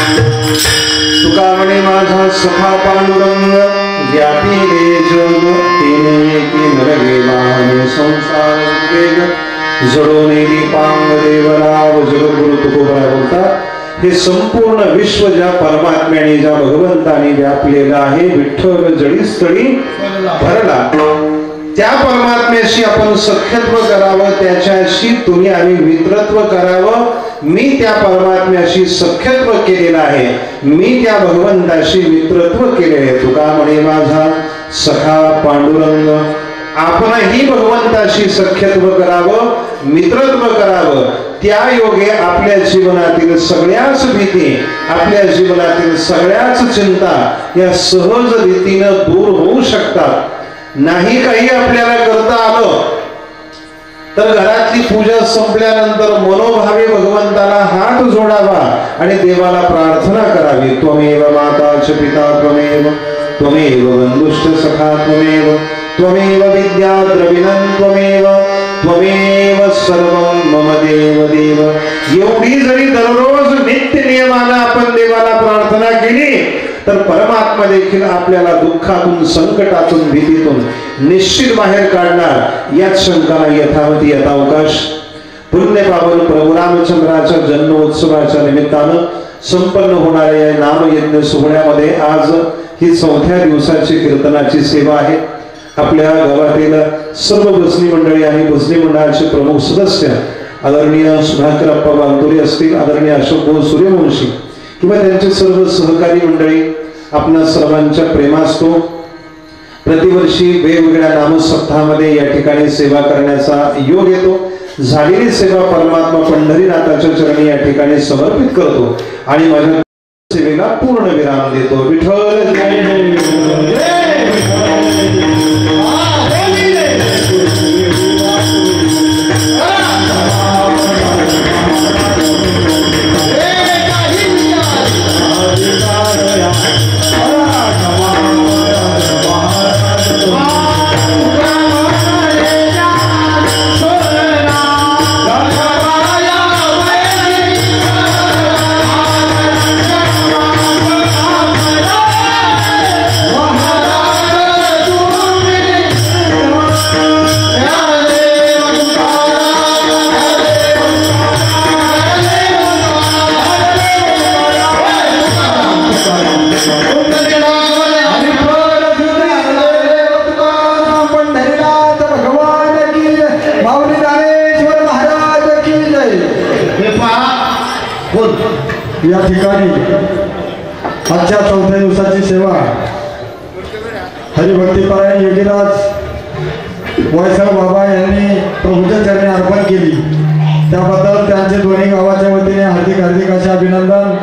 तुका म्हणे माझा सखा पांडुरंग व्यापी रे जग तिने की नरगे संसार वेग जडोने दीपांग देवराव जगगुरु तुकोबरा बोलतात हे संपूर्ण विश्व ज्या परमात्म्याने ज्या भगवंताने व्यापलेलं आहे विठ्ठल जडीस्थळी भरला त्या परमात्म्याशी आपण सख्यत्व करावं त्याच्याशी तुम्ही आम्ही मित्रत्व करावं मी त्या परमात्म्याशी सख्यत्व केलेलं आहे मी त्या भगवंताशी मित्रत्व केलेले तुका म्हणे माझा सखा पांडुरंग आपणही भगवंताशी सख्यत्व करावं मित्रत्व करावं त्या योगे आपल्या जीवनातील सगळ्याच भीती आपल्या जीवनातील सगळ्याच चिंता या सहज रीतीने दूर होऊ शकतात नाही काही आपल्याला करता आलं तर घरातली पूजा संपल्यानंतर मनोभावे भगवंताला हात जोडावा आणि देवाला प्रार्थना करावी त्वमेव माता च पिता त्वमेव बंधुश्च सखा त्वमेव विद्या द्रविणं त्वमेव सर्वं मम देव देव एवढी जरी दररोज नित्य नियमाने आपण देवाला प्रार्थना केली तर परमात्मा देखील आपल्याला दुःखातून संकटातून भीतीतून निश्चित बाहेर काढणार यात शंका यथावती यथावकाश पुण्य पावन प्रभू रामचंद्राच्या जन्मोत्सवाच्या निमित्तानं संपन्न होणाऱ्या या नामयज्ञ सोहळ्यामध्ये आज ही 4थ्या दिवसाची कीर्तनाची सेवा आहे आपल्या गावातील सर्व भजनी मंडळी आणि भजनी मंडळाचे प्रमुख सदस्य आदरणीय सुधाकर अप्पा बांतोरे असतील, आदरणीय अशोक भाऊ सूर्यवंशी किंवा त्यांचे सर्व सहकारी मंडळी, आपणा सर्वांच्या प्रेमास्तो प्रतिवर्षी वेगवेगळ्या नामसप्ताहामध्ये या ठिकाणी सेवा करण्याचा योग येतो. झालेली सेवा परमात्मा पंढरीनाथाच्या चरणी या ठिकाणी समर्पित करतो आणि माझ्या सेवेला पूर्ण विराम देतो. विठ्ठल या ठिकाणी आजच्या 4थ्या दिवसाची सेवा हरिभक्तीपरायण योगीराज वैष्णव बाबा यांनी प्रभूच्या चरणी अर्पण केली. त्याबद्दल त्यांचे दोन्ही गावाच्या वतीने हार्दिक असे अभिनंदन.